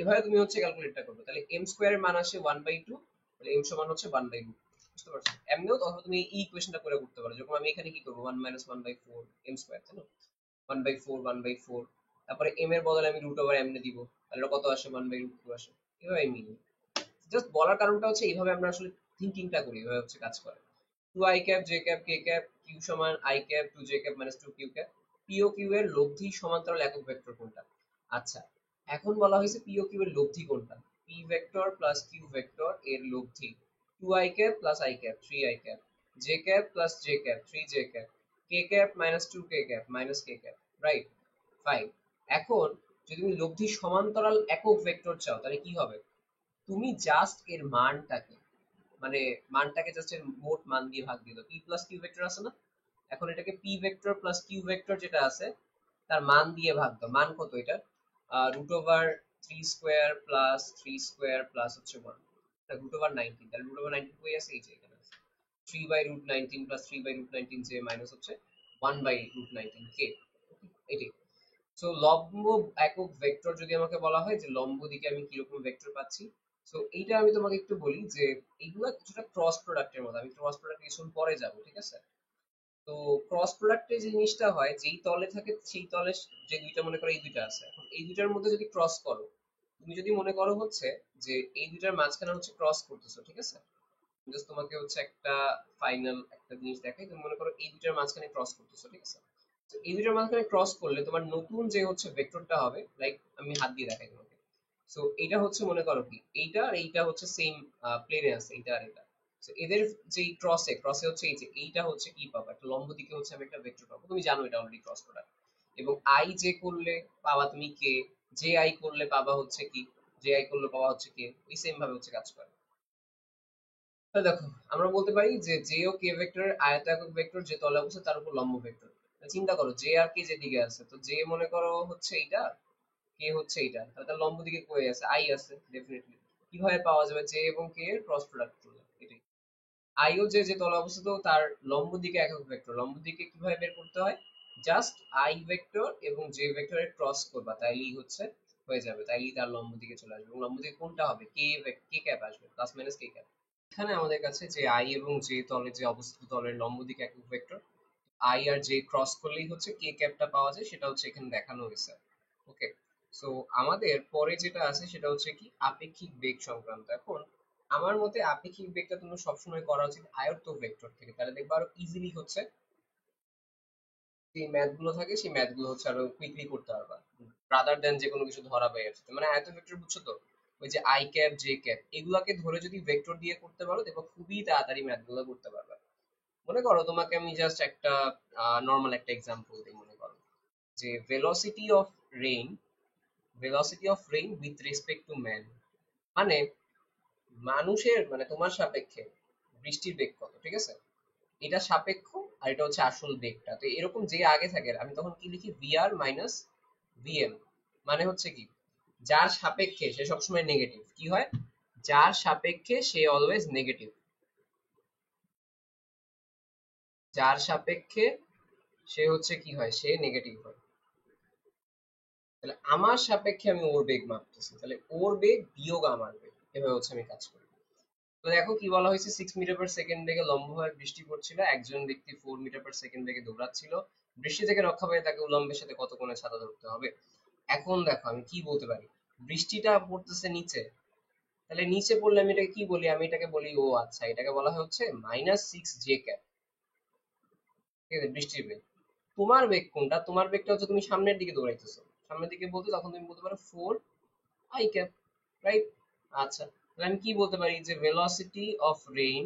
এভাবে তুমি হচ্ছে ক্যালকুলেটটা করবে, তাহলে এম স্কোয়ারের মান আসে 1/2, তাহলে এম সমান হচ্ছে 1/2। বুঝতে পারছো? এমনিও তখন তুমি এই ইকুয়েশনটা করে করতে পারো, যখন আমি এখানে কি করবো 1 - 1/4 এম স্কোয়ার, তাই না? 1/4 1/4, তারপরে এম এর বদলে আমি √ওভার এমনে দিব, তাহলে কত আসে 1/√2 আসে। এভাবে আমি নিই, জাস্ট বলার কারণটা হচ্ছে এইভাবে আমরা আসলে থিঙ্কিংটা করি, এভাবে হচ্ছে কাজ করে। 2i cap j cap k cap q সমান i cap 2j cap - 2q cap. p ও q এর লব্ধি সমান্তরাল একক ভেক্টর কোনটা? আচ্ছা, এখন বলা হয়েছে p ও q এর লব্ধি কোনটা, p vector plus q vector এর লব্ধি 2i cap plus i cap 3i cap, j cap plus j cap 3j cap, k cap - 2k cap - k cap, right? Fine. এখন যদি তুমি লব্ধি সমান্তরাল একক ভেক্টর চাও তাহলে কি হবে, তুমি জাস্ট এর মানটাকে, মানে মানটাকে জাস্ট এর মোট মান দিয়ে ভাগ দিয়ে দাও। পি প্লাস কিউ ভেক্টর আছে না, এখন এটাকে P vector plus Q vector যেটা আছে তার মান দিয়ে ভাগ দাও। মান কত এটা, √3 স্কোয়ার প্লাস 3 স্কোয়ার প্লাস হচ্ছে 1, √19, তাহলে √19 কই আছে, এই যে এখানে আছে। 3/√19 প্লাস 3/√19 যে মাইনাস হচ্ছে 1/√19 কে, এটাই। সো লম্ব একক ভেক্টর যদি আমাকে বলা হয় যে লম্ব দিকে আমি কিরকম ভেক্টর পাচ্ছি, সো এইটা আমি তোমাকে একটু বলি যে এইগুলা কিছুটা ক্রস প্রোডাক্টের মতো, আমি ক্রস প্রোডাক্ট কিছুক্ষণ পরে যাব, ঠিক আছে? তো ক্রস প্রোডাক্টে যে জিনিসটা হয়, যেই তলে থাকে সেই তলে যে দুইটা, মনে করো এই দুইটা আছে, এখন এই দুইটার মধ্যে যদি ক্রস করো, তুমি যদি মনে করো হচ্ছে যে এই দুইটার মাঝখানে হচ্ছে ক্রস করতেছো, ঠিক আছে? জাস্ট তোমাকে হচ্ছে একটা ফাইনাল একটা জিনিস দেখাই, তুমি মনে করো এই দুইটার মাঝখানে ক্রস করতেছো, ঠিক আছে? তো এই দুইটার মাঝখানে ক্রস করলে তোমার নতুন যে হচ্ছে ভেক্টরটা হবে, লাইক আমি হাত দিয়ে দেখাই তোমাকে। সো এইটা হচ্ছে মনে করো কি এইটা আর এইটা হচ্ছে সেম প্লেনে আছে, এইটা আর এটা। সো এদের যে ক্রসে ক্রসে হচ্ছে এই যে এইটা হচ্ছে কি পাবো, একটা লম্ব দিকে হচ্ছে আমি একটা ভেক্টর পাবো, তুমি জানো এটা অলরেডি ক্রস প্রোডাক্ট। এবং আই যে করলে পাবা তুমি কে, জে আই করলে পাবা হচ্ছে কি, জে আই করলে পাওয়া হচ্ছে কে, ওই সেম ভাবে হচ্ছে কাজ করে। তাহলে দেখো আমরা বলতে পারি যে জে ও কে ভেক্টরের আয়ত একক ভেক্টর যে তলে অবস্থা তার উপর লম্ব ভেক্টর। চিন্তা করো জে আর কে যেদিকে আছে, তো জে মনে করো হচ্ছে এইটা, কে হচ্ছে এইটা, তাহলে তার লম্ব দিকে কই আছে, আই আছে ডেফিনেটলি। কিভাবে পাওয়া যাবে, জে এবং কে এর ক্রস প্রোডাক্ট করলে, এটাই। আই ও জে যে তলে অবস্থিত তার লম্ব দিকে একক ভেক্টর, লম্ব দিকে কিভাবে বের করতে হয়, জাস্ট আই ভেক্টর এবং জে ভেক্টরের ক্রস করবা, তাইলেই হচ্ছে হয়ে যাবে, তাইলেই তার লম্ব দিকে চলে আসবে। এবং লম্ব দিকে কোনটা হবে, কে ক্যাপ আসবে, প্লাস মাইনাস কে ক্যাপ। এখানে আমাদের কাছে যে আই এবং জে তলে যে অবস্থিত তলের লম্ব দিকে একক ভেক্টর, আই আর জে ক্রস করলেই হচ্ছে কে ক্যাপটা পাওয়া যায়, সেটা হচ্ছে এখানে দেখানো হয়েছে। ওকে, সো আমাদের পরে যেটা আছে সেটা হচ্ছে কি আপেক্ষিক বেগ সংক্রান্ত। এখন আমার মতে আপেক্ষিক বেগটা তোমার সবসময় করা উচিত আয়ত্ত ভেক্টর থেকে, তাহলে দেখবা আরো ইজিলি হচ্ছে যে ম্যাথ গুলো থাকে সেই ম্যাথ গুলো হচ্ছে আরো কুইকলি করতে পারবা, রাদার দেন যে কোনো কিছু ধরা পেয়ে যাচ্ছে। মানে আয়ত্ত ভেক্টর বুঝছো তো, ওই যে আই ক্যাপ জে ক্যাপ এগুলাকে ধরে যদি ভেক্টর দিয়ে করতে পারো দেখো খুবই তাড়াতাড়ি ম্যাথ গুলো করতে পারবে। মনে করো তোমাকে আমি জাস্ট একটা নর্মাল একটা এক্সাম্পল দিই, মনে করো যে velocity of rain with respect to man, মানে মানুষের মানে তোমার সাপেক্ষে বৃষ্টির বেগ কত, ঠিক আছে? এটা সাপেক্ষ আর এটা হচ্ছে আসল বেগটা। তো এরকম যে আগে থাকে আমি তখন কি লিখি ভিআর মাইনাস ভিএম, মানে হচ্ছে কি যার সাপেক্ষে সে সবসময় নেগেটিভ কি হয়, যার সাপেক্ষে সে অলওয়েজ নেগেটিভ, যার সাপেক্ষে সে হচ্ছে কি হয়, সে নেগেটিভ হয়। তাহলে আমার সাপেক্ষে আমি ওর বেগ মাপতেছি, তাহলে ওর বেগ বিয়োগ আমার বেগ, এভাবে হচ্ছে আমি কাজ করি। তো দেখো কি বলা হয়েছে, 6 মিটার পার সেকেন্ড বেগে লম্বভাবে বৃষ্টি পড়ছিল, একজন ব্যক্তি 4 মিটার পার সেকেন্ড বেগে দৌড়াচ্ছিল, বৃষ্টি থেকে রক্ষা পেতে তাকে উলম্বের সাথে কত কোণে ছাতা ধরতে হবে। এখন দেখো আমি কি বলতে পারি, বৃষ্টিটা পড়তেছে নিচে, তাহলে নিচে পড়লে আমি এটাকে কি বলি, আমি এটাকে বলি ও আচ্ছা এটাকে বলা হয় হচ্ছে -6 j ক্যাপ, ঠিক আছে, বৃষ্টির বেগ। তোমার বেগ কোনটা, তোমার বেগটা হচ্ছে তুমি সামনের দিকে দৌড়াইতেছো, সামনের দিকে বলতে তখন তুমি বলতে পারো 4 i cap, রাইট? আচ্ছা, তাহলে আমি কি বলতে পারি যে velocity of rain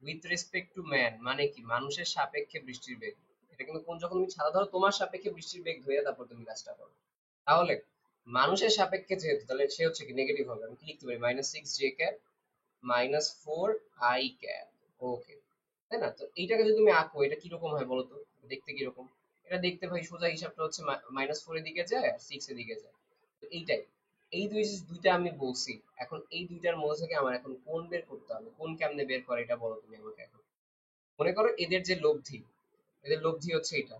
with respect to man মানে কি মানুষের সাপেক্ষে বৃষ্টির বেগ। এটা কিন্তু কোন যখন তুমি ছাতা ধরো তোমার সাপেক্ষে বৃষ্টির বেগ ধরে তারপর তুমি কাজটা করো। তাহলে মানুষের সাপেক্ষে যেহেতু তাহলে সে হচ্ছে কি নেগেটিভ হবে, আমি কি লিখতে পারি -6 j cap -4 i cap। ওকে, তাই না? তো এইটাকে যদি তুমি আঁকো এটা কিরকম হয় বলো তো, দেখতে কিরকম? এটা দেখতে ভাই সোজা হিসাবটা হচ্ছে -4 এর দিকে যায় আর 6 এর দিকে যায়। তো এইটাই, এই দুইটা আমি বলছি। এখন এই দুইটার মধ্যে থেকে আমার এখন কোন বের করতে হবে, কোন কেমনে বের করে এটা বলো তুমি আমাকে এখন। মনে করো এদের যে লব্ধি, এদের লব্ধি হচ্ছে এটা,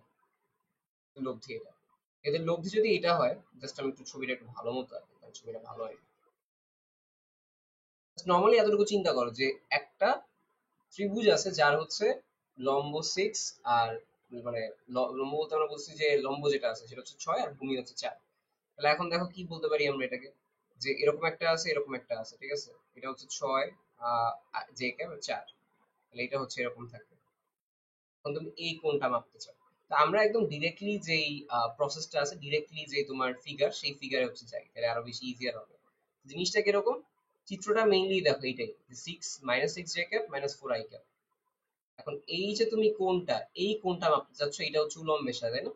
লব্ধি এটা, এদের লব্ধি যদি এটা হয়, জাস্ট আমি একটু ছবিটা একটু ভালো মতো আঁকি কারণ ছবিটা ভালো হয়। নর্মালি এতটুকু চিন্তা করো যে একটা ত্রিভুজ আছে যার হচ্ছে লম্ব 6 আর মানে লম্ব বলতে আমরা বলছি যে লম্ব যেটা আছে সেটা হচ্ছে 6 আর ভূমি হচ্ছে 4। তাহলে এখন দেখো কি বলতে পারি আমরা এটাকে, যে এরকম একটা আছে এরকম একটা আছে, ঠিক আছে? এটা হচ্ছে 6 জে ক্যাপ 4, তাহলে এটা হচ্ছে এরকম থাকবে। এখন তুমি এই কোণটা মাপতে চাও, তো আমরা একদম ডিরেক্টলি যেই প্রসেসটা আছে, ডিরেক্টলি যে তোমার ফিগার সেই ফিগারে হচ্ছে যাই, তাহলে আরো বেশি ইজিয়ার হবে। জিনিসটা কিরকম, চিত্রটা মেইনলি দেখো এইটাই, 6 - 6 j cap -4 i cap। এখন এই যে তুমি কোনটা, এই কোনটা মাপতে চাচ্ছ, এটা হচ্ছে উলম্বের সাথে, তাই না?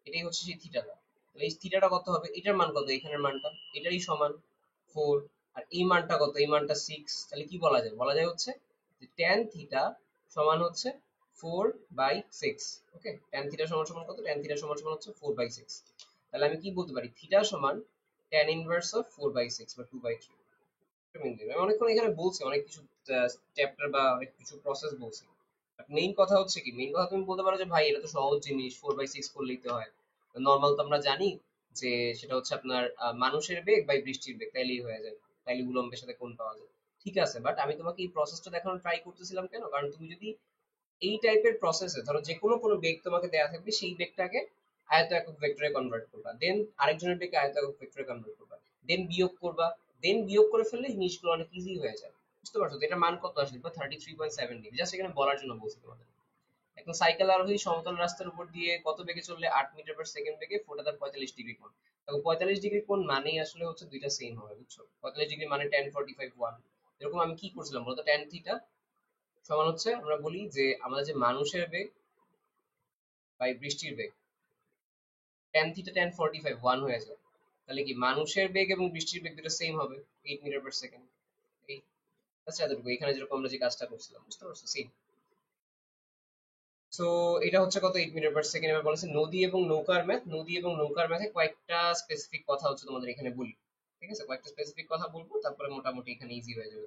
এটাই হচ্ছে সেই থিটাটা। তাহলে এই থিটাটা কত হবে, এটার মান কত, এখানের মানটা এটারই সমান 4, আর এই মানটা কত, এই মানটা 6। তাহলে কি বলা যায়, বলা যায় হচ্ছে যে tan থিটা সমান হচ্ছে 4/6। ওকে, tan থিটা সমান সমান কত, tan থিটা সমান সমান হচ্ছে 4/6। তাহলে আমি কি বলতে পারি, থিটা সমান tan ইনভার্স অফ 4/6 বা 2/3। আমি অনেকক্ষণ এখানে বলছি অনেক কিছু চ্যাপ্টার বা অনেক কিছু প্রসেস বলছি, মেইন কথা হচ্ছে কি, মেইন কথা তুমি বলতে পারো যে ভাই এটা তো সহজ জিনিস, 4/6 করলেই তো হয়, নর্মাল তো আমরা জানি যে সেটা হচ্ছে আপনার মানুষের বেগ বাই বৃষ্টির বেগ, তাইলেই হয়ে যায়, তাইলে উলম্বের সাথে কোণ পাওয়া যায়। ঠিক আছে, বাট আমি তোমাকে এই প্রসেসটা দেখানোর ট্রাই করতেছিলাম কেন, কারণ তুমি যদি এই টাইপের প্রসেসে ধরো যে কোনো বেগ তোমাকে দেয়া থাকবে, সেই বেগটাকে আয়ত একক ভেক্টরে কনভার্ট করবা, দেন আরেকজনের বেগকে আয়ত একক ভেক্টরে কনভার্ট করবা, দেন বিয়োগ করবা, দেন বিয়োগ করে ফেললে জিনিসগুলো অনেক ইজি হয়ে যায়। বুঝতে পারছো তো, এটা মান কত আসবে, 33.7 ডিগ্রি, জাস্ট এখানে বলার জন্য বলছি তোমাদের। এখন সাইকেল আরোহী সমতল রাস্তার উপর দিয়ে কত বেগে চললে 8 মিটার/সেকেন্ড বেগে ফোটা তার 45 ডিগ্রি কোণ। তখন 45 ডিগ্রি কোণ মানেই আসলে হচ্ছে দুইটা সেম হবে, বুঝছো? 45 ডিগ্রি মানে tan45 1। এরকম আমি কি করছিলাম বলতো, tan থিটা সমান হচ্ছে আমরা বলি যে আমাদের যে মানুষের বেগ বাই বৃষ্টির বেগ, tan থিটা tan45 1 হয়ে যায়। তাহলে কি মানুষের বেগ এবং বৃষ্টির বেগ দুটো সেম হবে, 8 মিটার/সেকেন্ড। এই আচ্ছা এতটুকু, এখানে যেরকম আমরা যে কাজটা করছিলাম, বুঝতে পারছো, সেম। সো এটা হচ্ছে কত, 8 মিটার/সেকেন্ড। এবার বলেছে নদী এবং নৌকার ম্যাথ, নদী এবং নৌকার ম্যাথে কয়েকটা স্পেসিফিক কথা হচ্ছে তোমাদের এখানে বলি। ঠিক আছে, কয়েকটা স্পেসিফিক কথা বলবো, তারপরে মোটামুটি এখানে ইজি হয়ে যাবে।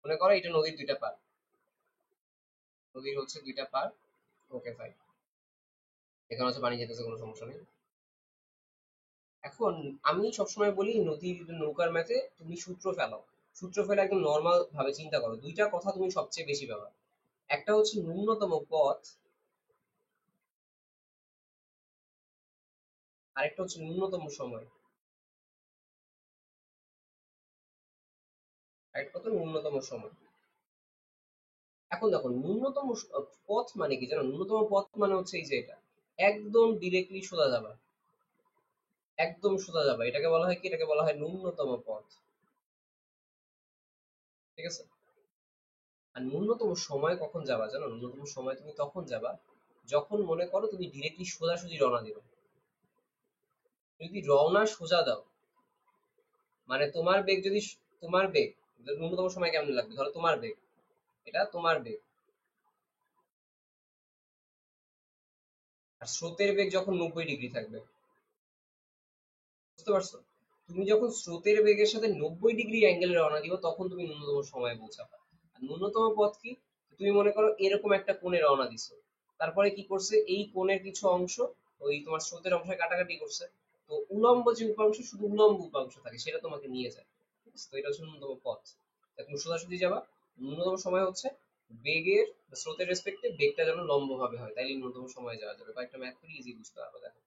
মনে করো এটা নদীর দুইটা পার, নদীর হচ্ছে দুইটা পার। ওকে ফাইন, এখানে হচ্ছে পানি যেতেছে, কোনো সমস্যা নেই। এখন আমি সবসময় বলি নদীর নৌকার ম্যাথে তুমি সূত্র ফেলো, সূত্র ফেলে একদম নর্মাল ভাবে চিন্তা করো, দুইটা কথা তুমি সবচেয়ে বেশি ব্যবহার। একটা হচ্ছে ন্যূনতম পথ, আরেকটা হচ্ছে ন্যূনতম সময়, আরেকটা হচ্ছে ন্যূনতম সময়। এখন দেখো ন্যূনতম পথ মানে কি জানো, ন্যূনতম পথ মানে হচ্ছে এই যে এটা, একদম ডিরেক্টলি সোজা যাবা, একদম সোজা যাবা, এটাকে বলা হয় কি, এটাকে বলা হয় ন্যূনতম পথ। ঠিক আছে, আর ন্যূনতম সময় কখন যাবা জানো, ন্যূনতম সময় তুমি তখন যাবা যখন মনে করো তুমি ডিরেক্টলি সোজাসুজি রওনা দিবে। যদি রওনা সোজা দাও, মানে তোমার বেগ যদি, তোমার বেগ, ন্যূনতম সময় কেমন লাগবে, ধরো তোমার বেগ, এটা তোমার বেগ, আর স্রোতের বেগ যখন 90 ডিগ্রি থাকবে, বুঝতে পারছো? তুমি যখন স্রোতের বেগের সাথে 90 ডিগ্রি অ্যাঙ্গেলে রওনা দিবে তখন তুমি ন্যূনতম সময়ে পৌঁছাবে। আর ন্যূনতম পথ কি, তুমি মনে করো এরকম একটা কোণে রওনা দিছো, তারপরে কি করছে, এই কোণের কিছু অংশ ওই তোমার স্রোতের অংশে কাটাকাটি করছে, তো উলম্ব যে উপাংশ, শুধু উলম্ব উপাংশ থাকে, সেটা তোমাকে নিয়ে যায়। ঠিক আছে? তো এটা হচ্ছে ন্যূনতম পথ। তা তুমি সোজাসুজি যাবা, ন্যূনতম সময় হচ্ছে বেগের স্রোতের রেসপেক্টে বেগটা যেন লম্ব ভাবে হয়, তাইলে ন্যূনতম সময় যাওয়া যাবে। কয়েকটা ম্যাথ করে ইজি বুঝতে পারবে, দেখো।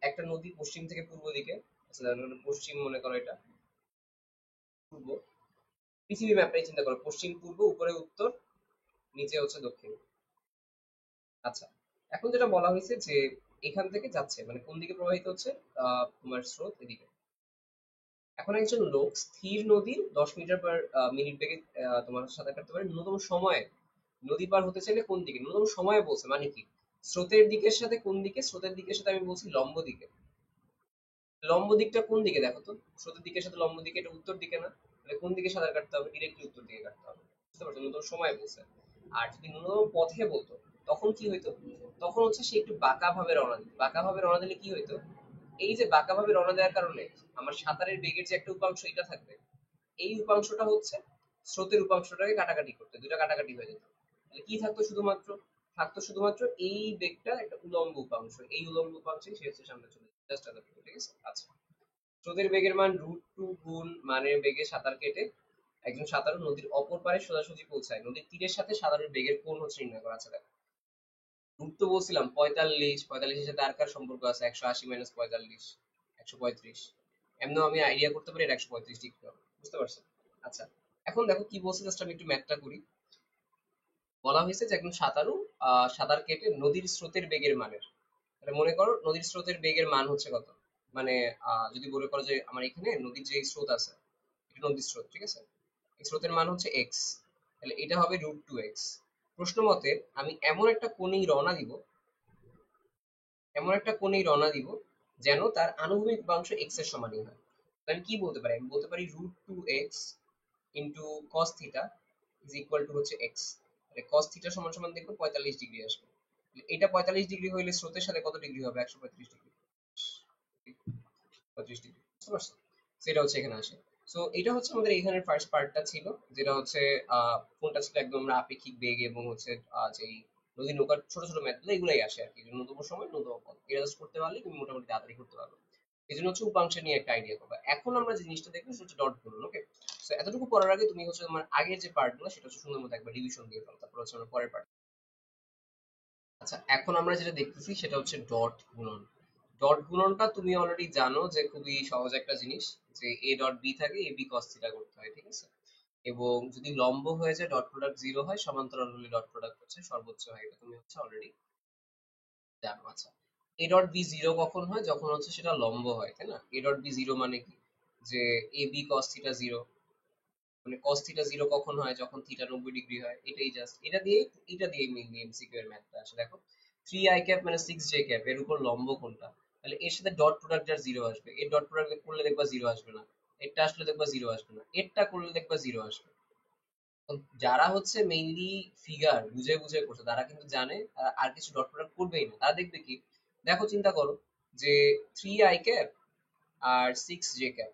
একটা নদী পশ্চিম থেকে পূর্ব দিকে, আচ্ছা পশ্চিম মনে করো এটা পূর্ব, পৃথিবী ম্যাপটাই চিন্তা করো, পশ্চিম পূর্ব, উপরে উত্তর, নিচে হচ্ছে দক্ষিণ। আচ্ছা, এখন যেটা বলা হয়েছে যে এখান থেকে যাচ্ছে, মানে কোন দিকে প্রবাহিত হচ্ছে, তোমার স্রোত এদিকে। এখন একজন লোক স্থির নদীর 10 মিটার পার মিনিট বেগে তোমার সাঁতার কাটতে পারে ন্যূনতম সময়ে। নদী পার হতে চাইলে কোন দিকে ন্যূনতম সময়ে বলছে, মানে কি স্রোতের দিকের সাথে কোন দিকে, স্রোতের দিকের সাথে আমি বলছি লম্ব দিকে। লম্ব দিকটা কোন দিকে দেখো তো, স্রোতের দিকের সাথে লম্ব দিকে, এটা উত্তর দিকে না? তাহলে কোন দিকে সাঁতার কাটতে হবে, ডিরেক্টলি উত্তর দিকে কাটতে হবে। বুঝতে পারছো, ন্যূনতম সময় বলছে। আর যদি ন্যূনতম পথে বলতো তখন কি হইতো, তখন হচ্ছে সে একটু বাঁকা ভাবে রওনা দিত। বাঁকা ভাবে রওনা দিলে কি হইতো, এই যে বাঁকা ভাবে রওনা দেওয়ার কারণে আমার সাঁতারের বেগের যে একটা উপাংশ এটা থাকবে, এই উপাংশটা হচ্ছে স্রোতের উপাংশটাকে কাটাকাটি করতে, দুইটা কাটাকাটি হয়ে যেত। তাহলে কি থাকতো, শুধুমাত্র থাকতো শুধুমাত্র এই বেগটা একটা উলম্ব উপাংশ, এই উলম্ব উপাংশে সে হচ্ছে সামনে চলে যায়, জাস্ট এতটুকু, ঠিক আছে? আচ্ছা, স্রোতের বেগের মান √2 গুণ মানের বেগে সাঁতার কেটে একজন সাঁতারু নদীর অপর পারে সোজাসুজি পৌঁছায়। নদীর তীরের সাথে সাঁতারের বেগের কোণ হচ্ছে নির্ণয় করা। আচ্ছা দেখো, √2 তো বলছিলাম 45, 45-এর সাথে আর কার সম্পর্ক আছে, 180 মাইনাস 45, 135। এমনও আমি আইডিয়া করতে পারি এটা 135 ডিগ্রি হবে। বুঝতে পারছো? আচ্ছা, এখন দেখো কি বলছে, জাস্ট আমি একটু ম্যাথটা করি। বলা হয়েছে যে একজন সাঁতারু সাঁতার কেটে নদীর স্রোতের বেগের মানের, তাহলে মনে করো নদীর স্রোতের বেগের মান হচ্ছে কত, মানে যদি মনে করো যে আমার এখানে নদীর যে স্রোত আছে, এটা নদীর স্রোত, ঠিক আছে? এই স্রোতের মান হচ্ছে এক্স, তাহলে এটা হবে √2x। প্রশ্ন মতে আমি এমন একটা কোণেই রওনা দিব যেন তার আনুভূমিক উপাংশ এক্স এর সমানই হয়। তাহলে কি বলতে পারি, আমি বলতে পারি √2x into cos theta is equal to হচ্ছে এক্স। তাহলে কস থিটা সমান সমান দেখবো 45 ডিগ্রি আসবে। এটা 45 ডিগ্রি হইলে স্রোতের সাথে কত ডিগ্রি হবে, 135 ডিগ্রি, 35 ডিগ্রি। বুঝতে পারছো? সেটা হচ্ছে এখানে আসে। সো এটা হচ্ছে আমাদের এখানের ফার্স্ট পার্টটা ছিল, যেটা হচ্ছে কোনটা ছিল একদম আমরা আপেক্ষিক বেগ এবং হচ্ছে যেই নদী নৌকার ছোট ছোট ম্যাথগুলো এগুলাই আসে আর কি, ন্যূনতম সময় ন্যূনতম পথ, এটা জাস্ট করতে পারলে তুমি মোটামুটি তাড়াতাড়ি করতে পারবে। এই জন্য হচ্ছে উপাংশ নিয়ে একটা আইডিয়া করবে। এখন আমরা যে জিনিসটা দেখবো সেটা হচ্ছে ডট গুণন। ওকে, সো এতটুকু পড়ার আগে তুমি হচ্ছে তোমার আগের যে পার্টগুলো সেটা হচ্ছে সুন্দর মতো একবার রিভিশন দিয়ে ফেলো, তারপর হচ্ছে আমরা পরের পার্ট। আচ্ছা, এখন আমরা যেটা দেখতেছি সেটা হচ্ছে ডট গুণন। ডট গুণনটা তুমি অলরেডি জানো যে খুবই সহজ একটা জিনিস, যে এ ডট বি থাকে, এ বি কস থিটা করতে হয়, ঠিক আছে? এবং যদি লম্ব হয়ে যায় ডট প্রোডাক্ট 0 হয়, সমান্তরাল হলে ডট প্রোডাক্ট হচ্ছে সর্বোচ্চ হয়, এটা তুমি হচ্ছে অলরেডি জানো। আচ্ছা, এ ডট বি 0 কখন হয়, যখন হচ্ছে সেটা লম্ব হয়, তাই না? এ ডট বি 0 মানে কি, যে এ বি কস থিটা 0, মানে cos থিটা 0 কখন হয়, যখন থিটা 90 ডিগ্রি হয়। এটাই জাস্ট, এটা দিয়ে মেইনলি এমসিকিউ এর ম্যাথটা আসে। দেখো 3i ক্যাপ মানে 6j ক্যাপ এর উপর লম্ব কোনটা, তাহলে এর সাথে ডট প্রোডাক্ট যার 0 আসবে, এর ডট প্রোডাক্ট করলে দেখবা 0 আসবে না, এরটা আসলে দেখবা 0 আসবে না, এরটা করলে দেখবা 0 আসবে। তো যারা হচ্ছে মেইনলি ফিগার বুঝে বুঝে করছে তারা কিন্তু জানে আর কিছু ডট প্রোডাক্ট করবেই না, তারা দেখবে কি, দেখো চিন্তা করো যে 3i ক্যাপ আর 6j ক্যাপ,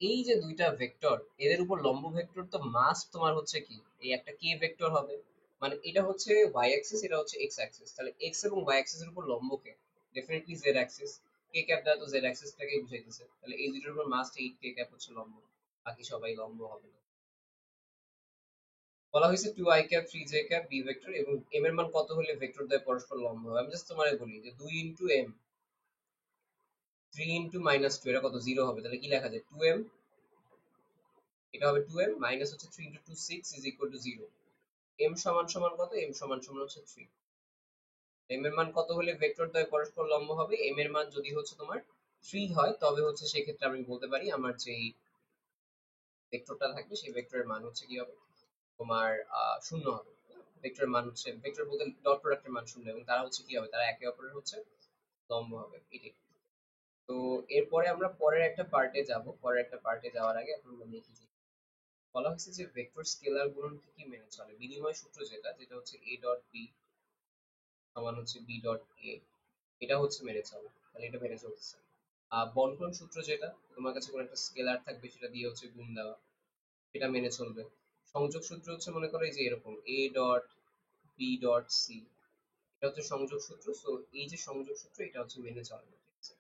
এই যে দুইটা ভেক্টর, এদের উপর লম্ব ভেক্টর তো মাস্ট তোমার হচ্ছে কি, এই একটা কে ভেক্টর হবে। মানে এটা হচ্ছে ওয়াই অ্যাক্সিস, এটা হচ্ছে এক্স অ্যাক্সিস, তাহলে এক্স এবং ওয়াই অ্যাক্সিস এর উপর লম্ব কে, ডেফিনেটলি জেড অ্যাক্সিস। কে ক্যাপ দ্বারা তো জেড অ্যাক্সিসটাকে বুঝাইতেছে, তাহলে এই দুটোর উপর মাস্ট এই কে ক্যাপ হচ্ছে লম্ব, বাকি সবাই লম্ব হবে না। বলা হয়েছে 2i cap 3j cap B vector এবং এম এর মান কত হলে ভেক্টর দ্বয় পরস্পর লম্ব হবে। আমি জাস্ট তোমারে বলি যে 2 ইনটু এম, 3 ইনটু -2, এটা কত, 0 হবে। তাহলে কি লেখা যায়, 2m, এটা হবে 2m মাইনাস হচ্ছে 3 into 2 6 is equal to 0। m সমান সমান কত, m সমান সমান হচ্ছে 3। m এর মান কত হলে ভেক্টর দ্বয় পরস্পর লম্ব হবে, m এর মান যদি হচ্ছে তোমার 3 হয় তবে হচ্ছে সেক্ষেত্রে আমি বলতে পারি আমার যেই ভেক্টরটা থাকবে সেই ভেক্টরের মান হচ্ছে কি হবে, তোমার 0 হবে। ভেক্টরের মান হচ্ছে, ভেক্টর বলতে ডট প্রোডাক্টের মান 0, এবং তারা হচ্ছে কি হবে, তারা একে অপরের হচ্ছে লম্ব হবে, এটাই। তো এরপরে আমরা পরের একটা পার্টে যাওয়ার আগে এখন আমরা লিখি যে বলা হচ্ছে যে ভেক্টর স্কেলার গুণন কি কি মেনে চলে, বিনিময় সূত্র যেটা যেটা হচ্ছে a ডট বি সমান হচ্ছে বি ডট এ, এটা হচ্ছে মেনে চলে, তাহলে এটা মেনে চলতেছে। বন্টন সূত্র যেটা, তোমার কাছে কোনো একটা স্কেলার থাকবে সেটা দিয়ে হচ্ছে গুণ দেওয়া, এটা মেনে চলবে। সংযোগ সূত্র হচ্ছে মনে করো এই যে এরকম A dot B dot C, এটা হচ্ছে সংযোগ সূত্র। সো এই যে সংযোগ সূত্র এটা হচ্ছে মেনে চলে না, ঠিক আছে?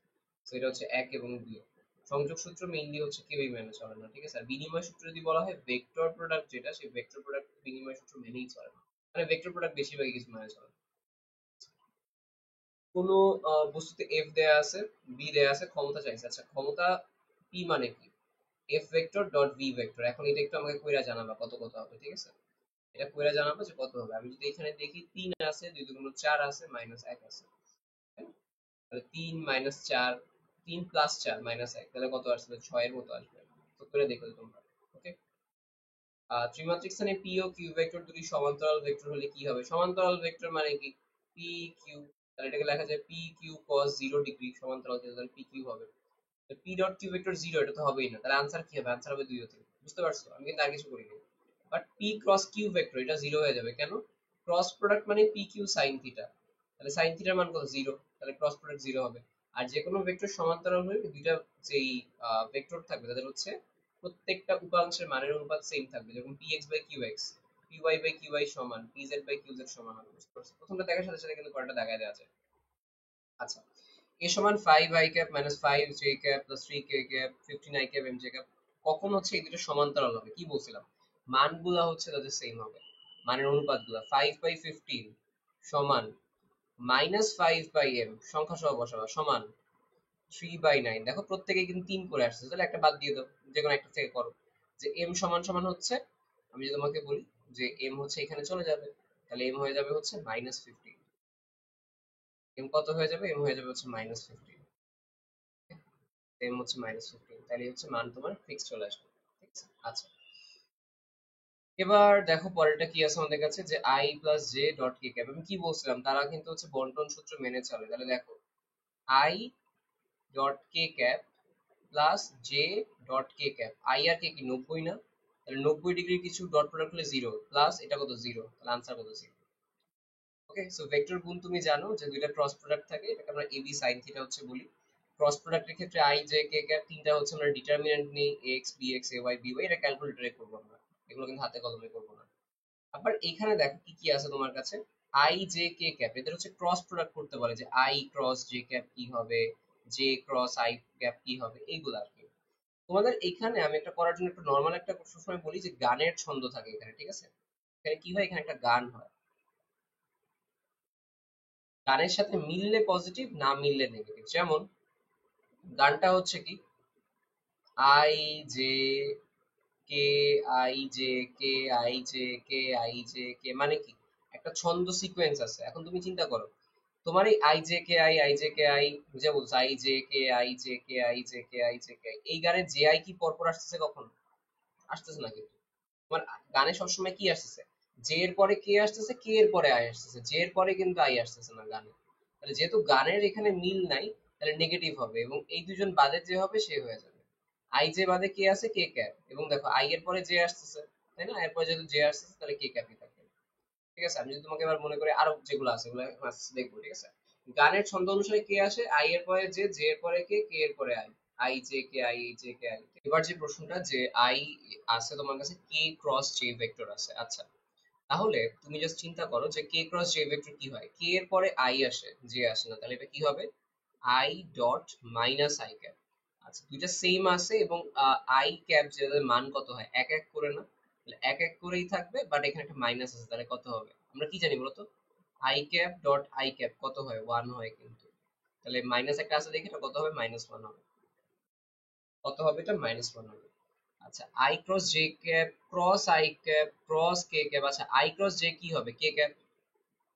তো এটা হচ্ছে 1 এবং 2, সংযোগ সূত্র মেইনলি হচ্ছে কেউই মেনে চলে না, ঠিক আছে? আর বিনিময় সূত্র যদি বলা হয়, ভেক্টর প্রোডাক্ট যেটা, সেই ভেক্টর প্রোডাক্ট বিনিময় সূত্র মেনেই চলে না, মানে ভেক্টর প্রোডাক্ট বেশিরভাগই কিছু মেনে চলে না। কোনো বস্তুতে এফ দেয়া আছে, বি দেয়া আছে, ক্ষমতা চাইছে। আচ্ছা, ক্ষমতা পি মানে কি, F vector dot V vector. এখন এটা একটু আমাকে কইরা জানাবা কত কত হবে, ঠিক আছে? এটা কইরা জানাবো যে কত হবে। আমি যদি এখানে দেখি 3 আছে, 2 দুগুণ 4 আছে, মাইনাস 1 আছে, তাই না? তাহলে 3 মাইনাস 4, 3 প্লাস 4 মাইনাস 1, তাহলে কত আসবে? 6 এর মতো আসবে। তো করে দেখো তোমরা। ওকে, ত্রিমাত্রিক স্থানে পি ও কিউ ভেক্টর দুটি সমান্তরাল ভেক্টর হলে কি হবে? সমান্তরাল ভেক্টর মানে কি? পি কিউ, তাহলে এটাকে লেখা যায় পি কিউ cos 0 ডিগ্রি সমান্তরাল, তাহলে পি কিউ হবে। পি ডট কিউ ভেক্টর 0, এটা তো হবেই না, তাহলে আনসার কি হবে? আনসার হবে 2 ও 3। বুঝতে পারছো? আমি কিন্তু আর কিছু করিনি। But P cross Q vector এটা 0 হয়ে যাবে, কেন? ক্রস প্রোডাক্ট মানে পি কিউ সাইন থিটা, তাহলে সাইন থিটার মান কত? 0, তাহলে ক্রস প্রোডাক্ট 0 হবে। আর যে কোনো ভেক্টর সমান্তরাল হলে দুইটা যেই ভেক্টর থাকবে তাদের হচ্ছে প্রত্যেকটা উপাংশের মানের অনুপাত সেম থাকবে, যেমন px by qx, py by qy সমান pz বাই qz সমান হবে। বুঝতে পারছো? প্রথমটা দেখার সাথে সাথে কিন্তু পরেরটা দেখায় দেওয়া যায়। আচ্ছা, a সমান 5 i cap minus 5 j cap plus 3 k cap 15 i cap m j cap কখন হচ্ছে এই দুটো সমান্তরাল হবে? কি বলছিলাম? মানগুলা হচ্ছে তাদের সেম হবে, মানের অনুপাতগুলা। 5 বাই 15 সমান মাইনাস 5 বাই m, সংখ্যা সহ বসাবা, সমান 3 বাই 9। দেখো প্রত্যেকে কিন্তু 3 করে আসছে, তাহলে একটা বাদ দিয়ে দাও, যে কোনো একটা থেকে করো। যে m সমান সমান হচ্ছে, আমি যদি তোমাকে বলি যে m হচ্ছে এখানে চলে যাবে, তাহলে m হয়ে যাবে হচ্ছে মাইনাস 15। m কত হয়ে যাবে? m হয়ে যাবে হচ্ছে মাইনাস 15। m হচ্ছে মাইনাস 15, তাহলে হচ্ছে মান তোমার ফিক্স চলে আসবে। ঠিক আছে? আচ্ছা, এবার দেখো পরেরটা কি আছে আমাদের কাছে, যে i plus J dot K cap. আমি কি বলছিলাম, তারা কিন্তু হচ্ছে বন্টন সূত্র মেনে চলে। তাহলে দেখো i dot K cap plus J dot K cap, I আর কে কি 90 না? তাহলে 90 ডিগ্রি কিছু ডট প্রোডাক্ট হলে 0, প্লাস এটা কত? 0, তাহলে আনসার কত? 0। ওকে, সো ভেক্টর গুণ তুমি জানো যে দুইটা ক্রস প্রোডাক্ট থাকে, এটাকে আমরা এবি সাইন থিটা হচ্ছে বলি। ক্রস প্রোডাক্টের ক্ষেত্রে আই জে কে ক্যাপ তিনটা হচ্ছে আমরা ডিটারমিন্যান্ট নেই, x B x A Y B Y, এটা ক্যালকুলেটরে করবো আমরা, এগুলো কিন্তু হাতে কলমে করবো না। আবার এখানে দেখো কি কি আছে তোমার কাছে, আই জে কে ক্যাপ এদের হচ্ছে ক্রস প্রোডাক্ট করতে বলে, যে আই ক্রস জে ক্যাপ কি হবে, জে ক্রস আই ক্যাপ কি হবে, এইগুলো আর কি। তোমাদের এখানে আমি একটা করার জন্য একটু নর্মাল একটা সবসময় বলি যে গানের ছন্দ থাকে এখানে, ঠিক আছে? এখানে কি হয়, এখানে একটা গান হয়, গানের সাথে মিললে পজিটিভ, না মিললে নেগেটিভ। যেমন গানটা হচ্ছে কি, I J K I J K I J K I J K, মানে কি একটা ছন্দ সিকোয়েন্স আছে। এখন তুমি চিন্তা করো, তোমার এই I J K I J K I, বুঝে বলছো I J K I J K I J K I J K I, এই গানে জে আই কি পরপর আসতেছে কখন? আসতেছে না কিন্তু। তোমার গানে সবসময় কি আসতেছে? জে এর পরে কে আসতেছে, কে এর পরে আই আসতেছে, জে এর পরে কিন্তু আই আসতেছে না গানে। তাহলে যেহেতু গানের এখানে মিল নাই, তাহলে নেগেটিভ হবে, এবং এই দুজন বাদে যে হবে সে হয়ে যাবে। আই জে বাদে কে আছে? কে ক্যাপ। এবং দেখো আই এর পরে জে আসতেছে, তাই না? এরপরে যেহেতু জে আসতেছে তাহলে কে ক্যাপই থাকবে। ঠিক আছে? আমি যদি তোমাকে এবার মনে করি আরো যেগুলো আছে ওগুলো দেখবো, ঠিক আছে? গানের ছন্দ অনুসারে কে আসে, আই এর পরে জে, জে এর পরে কে, কে এর পরে I, I J K I J K I. এবার যে প্রশ্নটা, যে আই আছে তোমার কাছে, কে ক্রস জে ভেক্টর আছে। আচ্ছা, তাহলে তুমি জাস্ট চিন্তা করো যে কে ক্রস জে ভেক্টর কি হয়, কে এর পরে আই আসে, জে আসে না, তাহলে এটা কি হবে? I dot minus I cap. আচ্ছা, দুইটা সেম আছে, এবং আই ক্যাপ যেটার মান কত হয়, এক এক করে না? তাহলে এক এক করেই থাকবে, বাট এখানে একটা মাইনাস আছে, তাহলে কত হবে? আমরা কি জানি বলতো? I cap dot I cap কত হয়? 1 হয় কিন্তু। তাহলে মাইনাস একটা আছে দেখে, এটা কত হবে? -1 হবে। কত হবে? এটা -1 হবে। আচ্ছা, I cross J cap cross I cap cross K cap. আচ্ছা, আই ক্রস জে কি হবে? কে ক্যাপ,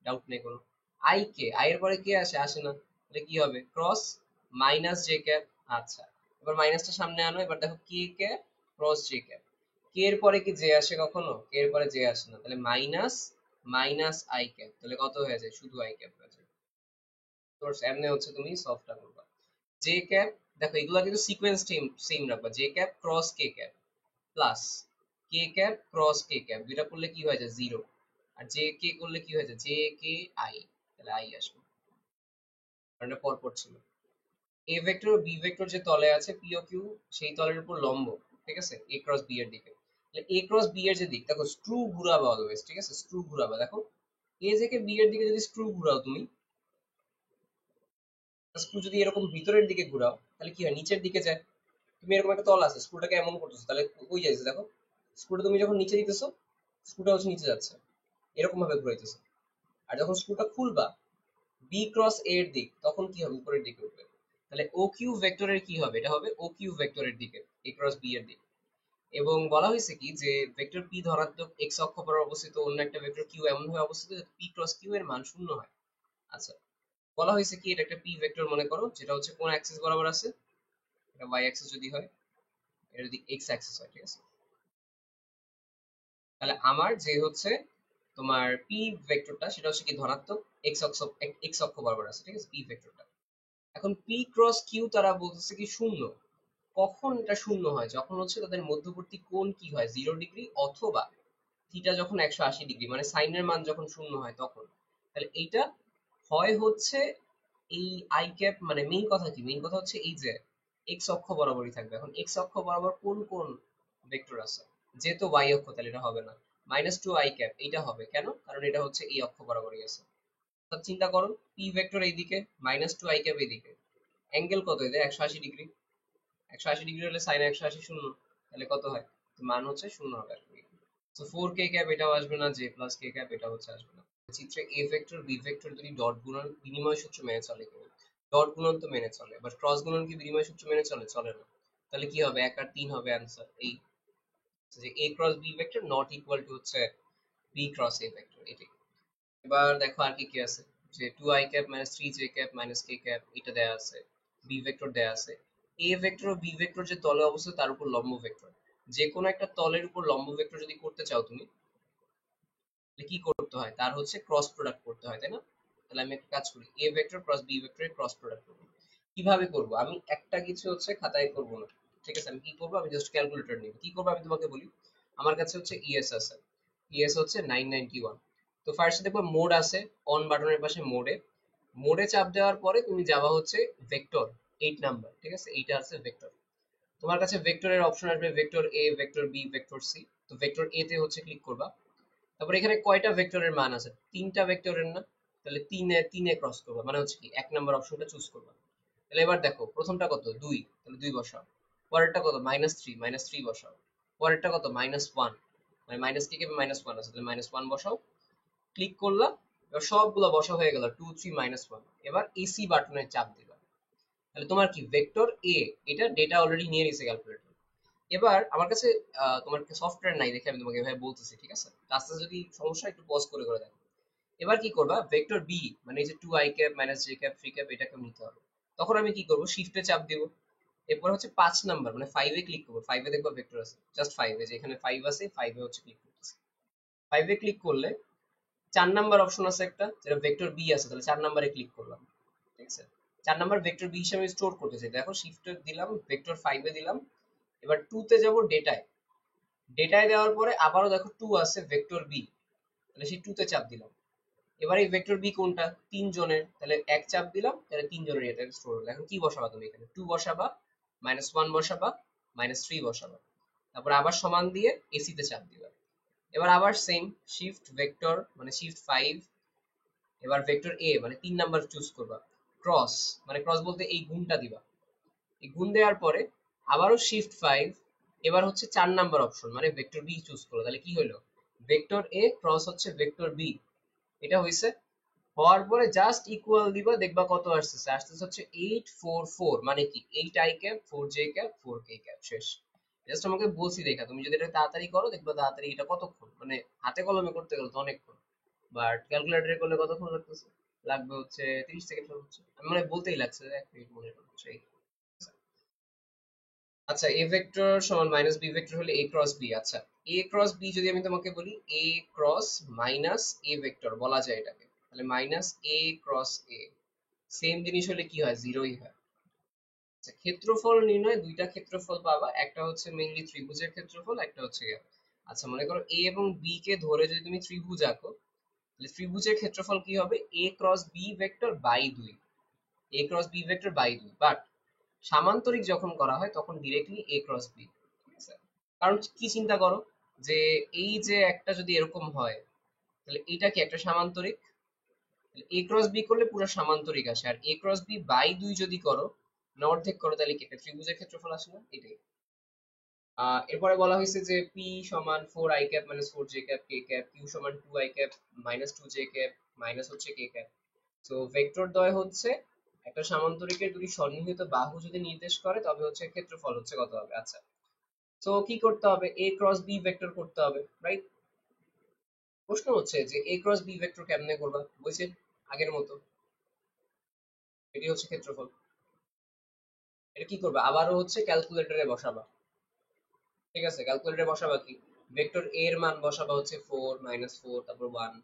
ডাউট নেই কোনো। আই কে, আই এর পরে কে আসে? আসে না, তাহলে কি হবে? Cross minus J cap. আচ্ছা, এবার মাইনাসটা সামনে আনো, এবার দেখো কে ক্যাপ ক্রস জে ক্যাপ। কে এর পরে কি জে আসে কখনো? কে এর পরে জে আসে না, তাহলে মাইনাস মাইনাস আই ক্যাপ, তাহলে কত হয়ে যায়? শুধু আই ক্যাপ হয়ে যায়। তো এমনি হচ্ছে তুমি সলভটা করবা। জে ক্যাপ, দেখো এগুলা কিন্তু সিকোয়েন্স সেম সেম রাখবা, J cap cross K cap plus K cap cross K cap, দুইটা করলে কি হয়ে যায়? 0। আর জে কে করলে কি হয়ে যায়? জে কে আই, তাহলে আই আসবে, কারণ এটা পরপর ছিল। এ ভেক্টর ও বি ভেক্টর যে তলে আছে পি ও কিউ, সেই তলের উপর লম্ব, ঠিক আছে, এ ক্রস বি এর দিকে। তাহলে এ ক্রস বি এর যে দিক, দেখো স্ক্রু ঘুরাবা অলওয়েজ, ঠিক আছে? স্ক্রু ঘুরাবা, দেখো এ থেকে বি এর দিকে যদি স্ক্রু ঘুরাও তুমি, স্ক্রু যদি এরকম ভিতরের দিকে ঘুরাও, তাহলে কি হয়? নিচের দিকে যায়। তুমি এরকম একটা তল আছে, স্ক্রুটাকে এমন করতেছো, তাহলে কই যাচ্ছে দেখো? স্ক্রুটা তুমি যখন নিচে দিতেছো, স্ক্রুটা হচ্ছে নিচে যাচ্ছে, এরকম ভাবে ঘুরাইতেছে। আর যখন স্ক্রুটা খুলবা বি ক্রস এ এর দিক, তখন কি হবে? উপরের দিকে উঠবে। তাহলে ও কিউ ভেক্টরের কি হবে? এটা হবে ও কিউ ভেক্টরের দিকে, এ ক্রস বি এর দিক। এবং বলা হয়েছে কি যে ভেক্টর p ধনাত্মক x অক্ষ বরাবর অবস্থিত অন্য একটা ভেক্টর q এমন ভাবে অবস্থিত যাতে p ক্রস q এর মান শূন্য হয়। আচ্ছা, বলা হয়েছে কি এটা একটা p ভেক্টর মনে করো, যেটা হচ্ছে কোন অ্যাক্সিস বরাবর আছে, এটা y অ্যাক্সিস যদি হয়, এটা যদি x অ্যাক্সিস হয়, ঠিক আছে। তাহলে আমার যে হচ্ছে তোমার p ভেক্টরটা সেটা হচ্ছে কি ধনাত্মক x অক্ষ বরাবর আছে, ঠিক আছে, p ভেক্টরটা। এখন p ক্রস q তারা বলতেছে কি শূন্য। কখন এটা শূন্য হয়? যখন হচ্ছে তাদের মধ্যবর্তী কোণ কি হয় 0 ডিগ্রি, অথবা থিটা যখন 180 ডিগ্রি, মানে সাইনের মান যখন শূন্য হয় তখন। তাহলে এইটা হয় হচ্ছে এই আই ক্যাপ, মানে মেইন কথা কি, মেইন কথা হচ্ছে এই যে এক্স অক্ষ বরাবরই থাকবে। এখন এক্স অক্ষ বরাবর কোন কোন ভেক্টর আছে? যেহেতু ওয়াই অক্ষ, তাহলে এটা হবে না। -2 i ক্যাপ এইটা হবে কেন? কারণ এটা হচ্ছে এই অক্ষ বরাবরই আছে। তাহলে চিন্তা করো, পি ভেক্টর এইদিকে, -2 i ক্যাপ এইদিকে, অ্যাঙ্গেল কত এদের? 180 ডিগ্রি। 180 ডিগ্রি হলে সাইন 180 শূন্য, তাহলে কত হয়? মান হচ্ছে শূন্য হবে আর কি। তো 4 k ক্যাপ এটাও আসবে না, জে প্লাস কে ক্যাপ এটা হচ্ছে আসবে না। চিত্রে এ ভেক্টর বি ভেক্টর যদি ডট গুণন বিনিময় সূত্র মেনে চলে কিনা। ডট গুণন তো মেনে চলে, বাট ক্রস গুণন কি বিনিময় সূত্র মেনে চলে? চলে না। তাহলে কি হবে? 1 আর 3 হবে অ্যান্সার। এই যে A cross B vector not equal to হচ্ছে বি ক্রস এ ভেক্টর, এটাই। এবার দেখো আর কি কি আছে, যে 2 i cap minus 3 J cap minus K cap এটা দেয়া আছে, বি ভেক্টর দেয়া আছে। এ ভেক্টর ও বি ভেক্টর যে তলে অবস্থিত তার উপর লম্ব ভেক্টর। যে কোনো একটা তলের উপর লম্ব ভেক্টর যদি করতে চাও তুমি, কি করতে হয়? তার হচ্ছে ক্রস প্রোডাক্ট করতে হয়, তাই না? তাহলে আমি একটা কাজ করি, এ ভেক্টর ক্রস বি ভেক্টরের ক্রস প্রোডাক্ট করব। কিভাবে করব? আমি একটা কিছু হচ্ছে খাতায় করব না, ঠিক আছে। আমি কি করব, আমি জাস্ট ক্যালকুলেটর নিব। কি করব আমি তোমাকে বলি। আমার কাছে হচ্ছে ইএস আছে, ইএস হচ্ছে 991। তো ফার্স্টে দেখো মোড আছে, অন বাটনের পাশে মোডে, মোডে চাপ দেওয়ার পরে তুমি যাবা হচ্ছে ভেক্টর 8 নাম্বার, ঠিক আছে, এইটা আছে ভেক্টর। তোমার কাছে ভেক্টরের অপশন আসবে ভেক্টর এ, ভেক্টর বি, ভেক্টর সি। তো ভেক্টর এ তে হচ্ছে ক্লিক করবা। তারপর এখানে কয়টা ভেক্টরের মান আছে? 3টা ভেক্টরের না? তাহলে তিনে তিনে ক্রস করবা, মানে হচ্ছে কি 1 নাম্বার অপশনটা চুজ করবা। তাহলে এবার দেখো প্রথমটা কত? 2, তাহলে 2 বসাও। পরেরটা কত? -3, -3 বসাও। পরেরটা কত? -1, মানে মাইনাস থেকে -1 আছে, তাহলে -1 বসাও। ক্লিক করলা, এবার সবগুলো বসা হয়ে গেল, 2 3 -1। এবার এসি বাটনে চাপ দিবা। তাহলে তোমার কি ভেক্টর এ, এটা ডেটা অলরেডি নিয়ে নিছে ক্যালকুলেটর। এবার আমার কাছে তোমার সফটওয়্যার নাই দেখে আমি তোমাকে এভাবে বলতেছি, ঠিক আছে। আস্তে যদি সমস্যা একটু পজ করে করে দেখো। এবার কি করবা? ভেক্টর বি, মানে এই যে 2 i cap minus J cap 3 cap এটাকে নিতে হবে। তখন আমি কি করব? শিফটে চাপ দিব। এরপর হচ্ছে 5 নাম্বার, মানে 5 এ ক্লিক করব। 5 এ দেখবা ভেক্টর আছে, জাস্ট 5 এ, যে এখানে 5 আছে, 5 এ হচ্ছে ক্লিক করতেছি। 5 এ ক্লিক করলে 4 নাম্বার অপশন আছে একটা, যেটা ভেক্টর বি আছে, তাহলে 4 নাম্বারে ক্লিক করলাম, ঠিক আছে। 4 নাম্বার ভেক্টর বি হিসেবে স্টোর করতে চাই, দেখো শিফটে দিলাম, ভেক্টর 5 এ দিলাম। এবার 2 তে যাব, ডেটায়। ডেটায় দেওয়ার পরে আবারও দেখো 2 আছে ভেক্টর বি, তাহলে সেই 2 তে চাপ দিলাম। এবার এই ভেক্টর বি কোনটা? 3 জনের, তাহলে এক চাপ দিলাম, তাহলে 3 জনের এটা স্টোর হলো। এখন কি বসাবা তুমি? এখানে 2 বসাবা, -1 বসাবা, -3 বসাবা। তারপর আবার সমান দিয়ে এসি তে চাপ দিবা। এবার আবার সেম, শিফট ভেক্টর, মানে শিফট 5। এবার ভেক্টর এ, মানে 3 নাম্বার চুজ করবা। ক্রস, মানে ক্রস বলতে এই গুণটা দিবা। এই গুণ দেওয়ার পরে আবারও শিফট 5। এবার হচ্ছে 4 নাম্বার অপশন, মানে ভেক্টর বি চুজ করো। তাহলে কি হলো? ভেক্টর এ ক্রস হচ্ছে ভেক্টর বি, এটা হইছে। হওয়ার পরে জাস্ট ইকুয়াল দিবা, দেখবা কত আসতেছে। আসতেছে হচ্ছে 844, মানে কি 8 i cap 4 j cap 4 k cap. শেষ। জাস্ট আমাকে বলছি দেখা, তুমি যদি এটা তাড়াতাড়ি করো দেখবা তাড়াতাড়ি। এটা কতক্ষণ, মানে হাতে কলমে করতে গেলে তো অনেকক্ষণ, বাট ক্যালকুলেটরে করলে কতক্ষণ লাগতেছে? লাগবে হচ্ছে 30 সেকেন্ড হচ্ছে। আমি মানে বলতেই লাগছে 1 মিনিট মনে হচ্ছে এই। আচ্ছা, এ ভেক্টর সমান মাইনাস বি ভেক্টর হলে এ ক্রস বি। আচ্ছা, এ ক্রস বি যদি আমি তোমাকে বলি, এ ক্রস মাইনাস এ ভেক্টর বলা যায় এটাকে, তাহলে minus A cross A. Same জিনিস হলে কি হয়? জিরোই হয়। আচ্ছা, ক্ষেত্রফল নির্ণয়, দুইটা ক্ষেত্রফল পাবা, একটা হচ্ছে মেইনলি ত্রিভুজের ক্ষেত্রফল, একটা হচ্ছে আচ্ছা মনে করো এ এবং বি কে ধরে যদি তুমি ত্রিভুজ আঁকো, তাহলে ত্রিভুজের ক্ষেত্রফল কি হবে? A cross B vector by 2, A cross B vector by 2। But সামান্তরিক যখন করা হয় তখন ডিরেক্টলি এ ক্রস বি, ঠিক আছে। কারণ কি চিন্তা করো, যে এই যে একটা যদি এরকম হয়, তাহলে এটা কি একটা সামান্তরিক? এ ক্রস বি করলে পুরো সামান্তরিক আসে, আর এ ক্রস বি বাই 2 যদি করো, মানে অর্ধেক করো, তাহলে কি একটা ত্রিভুজের ক্ষেত্রফল আসে না? এটাই। এরপরে বলা হয়েছে যে পি সমান 4 i cap minus 4 j cap K cap, Q সমান 2 i cap minus 2 j cap minus হচ্ছে কে ক্যাপ। তো ভেক্টর দ্বয় হচ্ছে একটা সামান্তরিকের দুটি সন্নিহিত বাহু যদি নির্দেশ করে, তবে হচ্ছে ক্ষেত্রফল হচ্ছে কত হবে। আচ্ছা, তো কি করতে হবে, a ক্রস b ভেক্টর করতে হবে, রাইট? প্রশ্ন হচ্ছে যে a ক্রস b ভেক্টর কেমনে করবা, বুঝছেন? আগের মতো এটি হচ্ছে ক্ষেত্রফল। এটা কি করবা, আবারও হচ্ছে ক্যালকুলেটরে বসাবা। ঠিক আছে, ক্যালকুলেটরে বসাবা কি, ভেক্টর a এর মান বসাবা হচ্ছে 4 -4 তারপর 1,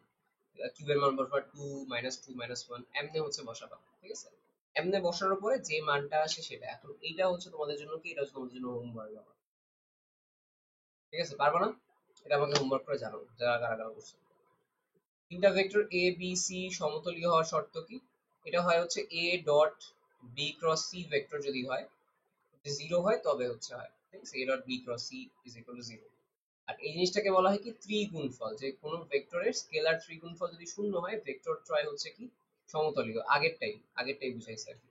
কিউ এর মান বসাবা 2 -2 -1, এমনি হচ্ছে বসাবা। ঠিক আছে, এমনি বসানোর পরে যে মানটা আসে সেটা। এখন এইটা হচ্ছে তোমাদের জন্য কি, এটা হচ্ছে তোমাদের জন্য হোমওয়ার্ক। ঠিক আছে, পারবো না? এটা আমাকে হোমওয়ার্ক করে জানাবো যারা কারা করছে। তিনটা ভেক্টর এ বি সি সমতলীয় হওয়ার শর্ত কি? এটা হয় হচ্ছে A dot B cross C vector যদি হয়, যদি জিরো হয় তবে হচ্ছে হয়। ঠিক আছে, A dot B cross C is equal to zero. আর এই জিনিসটাকে বলা হয় কি ত্রিগুণফল, যে কোনো ভেক্টরের স্কেলার ত্রিগুণফল যদি শূন্য হয় ভেক্টর ত্রয় হচ্ছে কি সমতলীয়। আগেরটাই বুঝাইছে আর কি।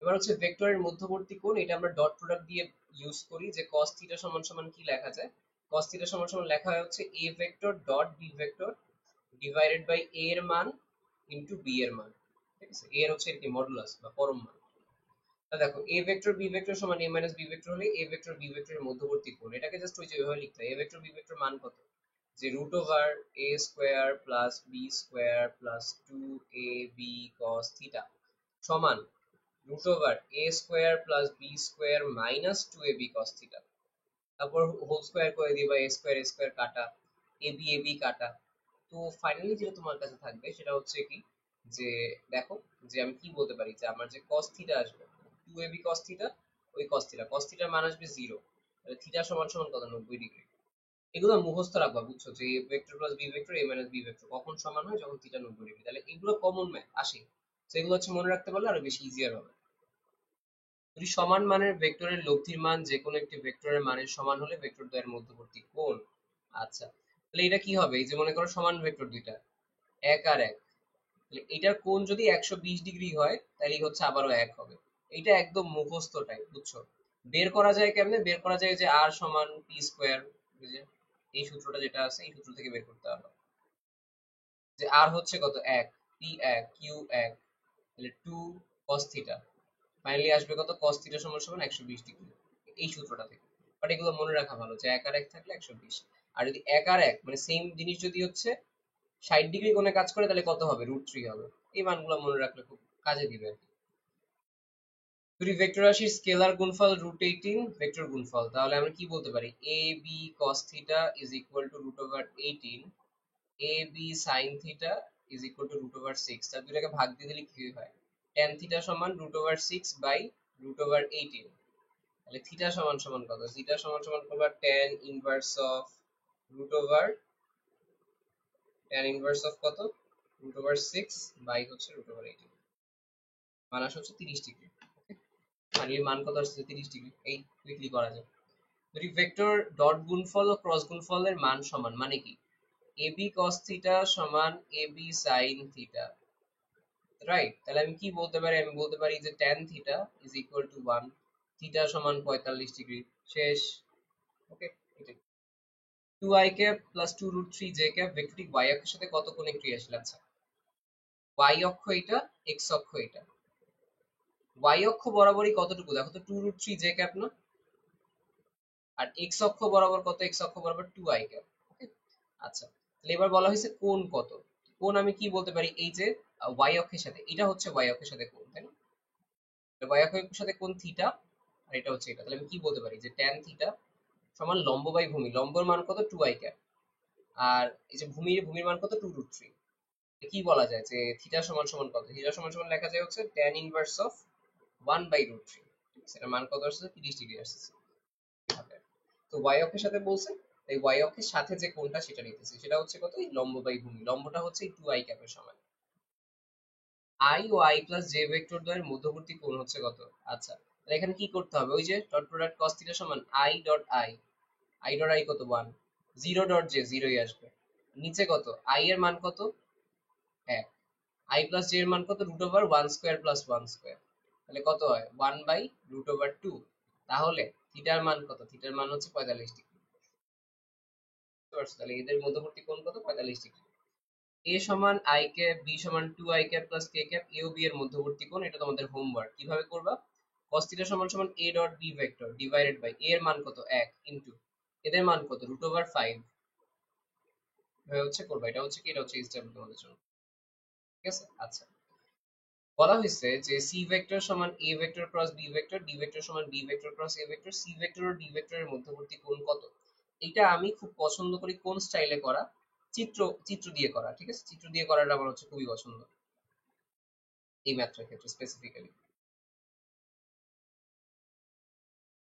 এবার হচ্ছে ভেক্টরের মধ্যবর্তী কোণ, এটা আমরা ডট প্রোডাক্ট দিয়ে ইউজ করি, যে cos থিটা সমান সমান কি লেখা যায়, cos থিটা সমান সমান লেখা হয় হচ্ছে a vector dot b vector divided by a এর মান ইনটু b এর মান। ঠিক আছে, a এর হচ্ছে কি মডুলাস বা পরম মান। তা দেখো a ভেক্টর b ভেক্টর সমান a মাইনাস b ভেক্টর হলে a ভেক্টর b ভেক্টরের মধ্যবর্তী কোণ, এটাকে জাস্ট ওই যে এভাবে লিখতে হয়, a ভেক্টর b ভেক্টর মান কত, যে root over a square plus b square plus 2ab cos theta সমান root over a square plus b square minus 2ab cos theta, তারপর হোল স্কয়ার করে দিবা, a স্কয়ার কাটা, ab কাটা। তো ফাইনালি যেটা তোমার কাছে থাকবে সেটা হচ্ছে কি, যে দেখো, যে আমি কি বলতে পারি, যে আমার যে cos থিটা আসবে 2ab cos থিটা, ওই cos থিটার মান আসবে 0, তাহলে থিটা সমান সমান কত, 90 ডিগ্রি। এগুলো মুখস্থ রাখবা, বুঝছো, যে a vector plus b vector a minus b vector কখন সমান হয়, যখন থিটা 90 ডিগ্রি। তাহলে এগুলো কমন ম্যাথ আসে, তো এগুলো হচ্ছে মনে রাখতে পারলে আরো বেশি ইজিয়ার হবে। দুটি সমান মানের ভেক্টরের লব্ধির মান যে কোনো একটি ভেক্টরের মানের সমান হলে ভেক্টর দ্বয়ের মধ্যবর্তী কোণ। আচ্ছা, তাহলে এটা কি হবে, এই যে মনে করো সমান ভেক্টর দুইটা, এক আর এক, তাহলে এটার কোণ যদি 120 ডিগ্রি হয় তাহলে হচ্ছে আবারও এক হবে। এটা একদম মুখস্থ টাইপ, বুঝছো? বের করা যায় কেমনে, বের করা যায় যে আর সমান পি স্কোয়ার, এই সূত্রটা যেটা আছে এই সূত্র থেকে বের করতে হবে, যে আর হচ্ছে কত, এক, পি এক, কিউ এক, তাহলে 2 cos থিটা, ফাইনালি আসবে কত, cos থিটা সমান সমান 120 ডিগ্রি, এই সূত্রটা থেকে। বাট এগুলো মনে রাখা ভালো, যে এক আর এক থাকলে 120, আর যদি এক আর এক মানে সেম জিনিস যদি হচ্ছে 60 ডিগ্রি কোণে কাজ করে তাহলে কত হবে, √3 হবে। এই মানগুলো মনে রাখলে খুব কাজে দিবে আর কি। দুটি ভেক্টর রাশির স্কেলার গুণফল √18 ভেক্টর গুণফল, তাহলে আমরা কি বলতে পারি, A B cos theta is equal to √18, A B sin theta is equal to √6। তার দুটাকে ভাগ দিয়ে দিলে কি হয়, tan থিটা সমান √6 বাই √18। তাহলে থিটা সমান সমান কত, থিটা সমান সমান করবা tan inverse of root over, tan inverse of কত, √6 বাই হচ্ছে √18, মান আসে হচ্ছে 30 ডিগ্রি। আর এর মান কত আসছে, 30 ডিগ্রি। এই কুইকলি করা যায়। যদি ভেক্টর ডট গুণফল ও ক্রস গুণফলের মান সমান, মানে কি, এবি cos থিটা সমান এবি sin থিটা, রাইট? তাহলে আমি কি বলতে পারি, আমি বলতে পারি যে tan theta is equal two 1, theta সমান 45 ডিগ্রি, শেষ। ওকে, এটাই। 2i cap plus 2√3 j cap ভেক্টরটি y অক্ষের সাথে কত কোণে ক্রিয়াশীল। আচ্ছা, y অক্ষ এটা, x অক্ষ এটা, y অক্ষ বরাবরই কতটুকু দেখো তো, 2√3 j ক্যাপ না, আর x অক্ষ বরাবর কত, x অক্ষ বরাবর 2i ক্যাপ। ওকে, আচ্ছা, তাহলে এবার বলা হয়েছে কোণ কত। কোণ আমি কি বলতে পারি, এই যে y অক্ষের সাথে, এটা হচ্ছে y অক্ষের সাথে কোণ, তাই না? y অক্ষের সাথে কোণ থিটা, আর এটা হচ্ছে এটা, তাহলে আমি কি বলতে পারি, যে tan থিটা সমান লম্ব বাই ভূমি, লম্বর মান কত, 2i ক্যাপ, আর এই যে ভূমির মান কত, 2√3। কি বলা যায়, যে থিটা সমান সমান কত, থিটা সমান সমান লেখা যায় হচ্ছে tan ইনভার্স অফ 1/√3। ঠিক আছে, এটার মান কত আসছে, 30 ডিগ্রি আসছে। তো y অক্ষের সাথে বলছে, এই y অক্ষের সাথে যে কোণটা সেটা নিতেছে, সেটা হচ্ছে কত, এই লম্ব বাই ভূমি, লম্বটা হচ্ছে এই 2i ক্যাপের সমান। i ও i প্লাস j ভেক্টর দ্বয়ের মধ্যবর্তী কোণ হচ্ছে কত। আচ্ছা, তাহলে এখানে কি করতে হবে, ওই যে ডট প্রোডাক্ট cos থিটা সমান i ডট i কত, 1, 0 ডট j 0ই আসবে, নিচে কত, i এর মান কত, 1, i প্লাস j এর মান কত, √1 স্কয়ার প্লাস 1 স্কয়ার, তাহলে কত হয়, 1/√2। তাহলে থিটার মান কত, থিটার মান হচ্ছে 45 ডিগ্রি। বুঝতে পারছো? তাহলে এদের মধ্যবর্তী কোণ কত, 45 ডিগ্রি। a সমান i ক্যাপ, b সমান 2i cap plus k cap, a ও b এর মধ্যবর্তী কোণ, এটা তোমাদের হোমওয়ার্ক। কিভাবে করবা, cos থিটা সমান সমান a dot b vector divided by a এর মান কত 1 ইনটু এদের মান কত √5 হচ্ছে করবা। এটা হচ্ছে কি, এটা হচ্ছে স্টেপ তোমাদের জন্য, ঠিক আছে। আচ্ছা, বলা হয়েছে যে সি ভেক্টর সমান A vector cross B vector, D vector সমান B vector cross A vector, C vector ও ডি ভেক্টরের মধ্যবর্তী কোণ কত। এটা আমি খুব পছন্দ করি কোন স্টাইলে করা, চিত্র চিত্র দিয়ে করা, ঠিক আছে। চিত্র দিয়ে করাটা আমার হচ্ছে খুবই পছন্দ এই ম্যাথটার ক্ষেত্রে স্পেসিফিক্যালি।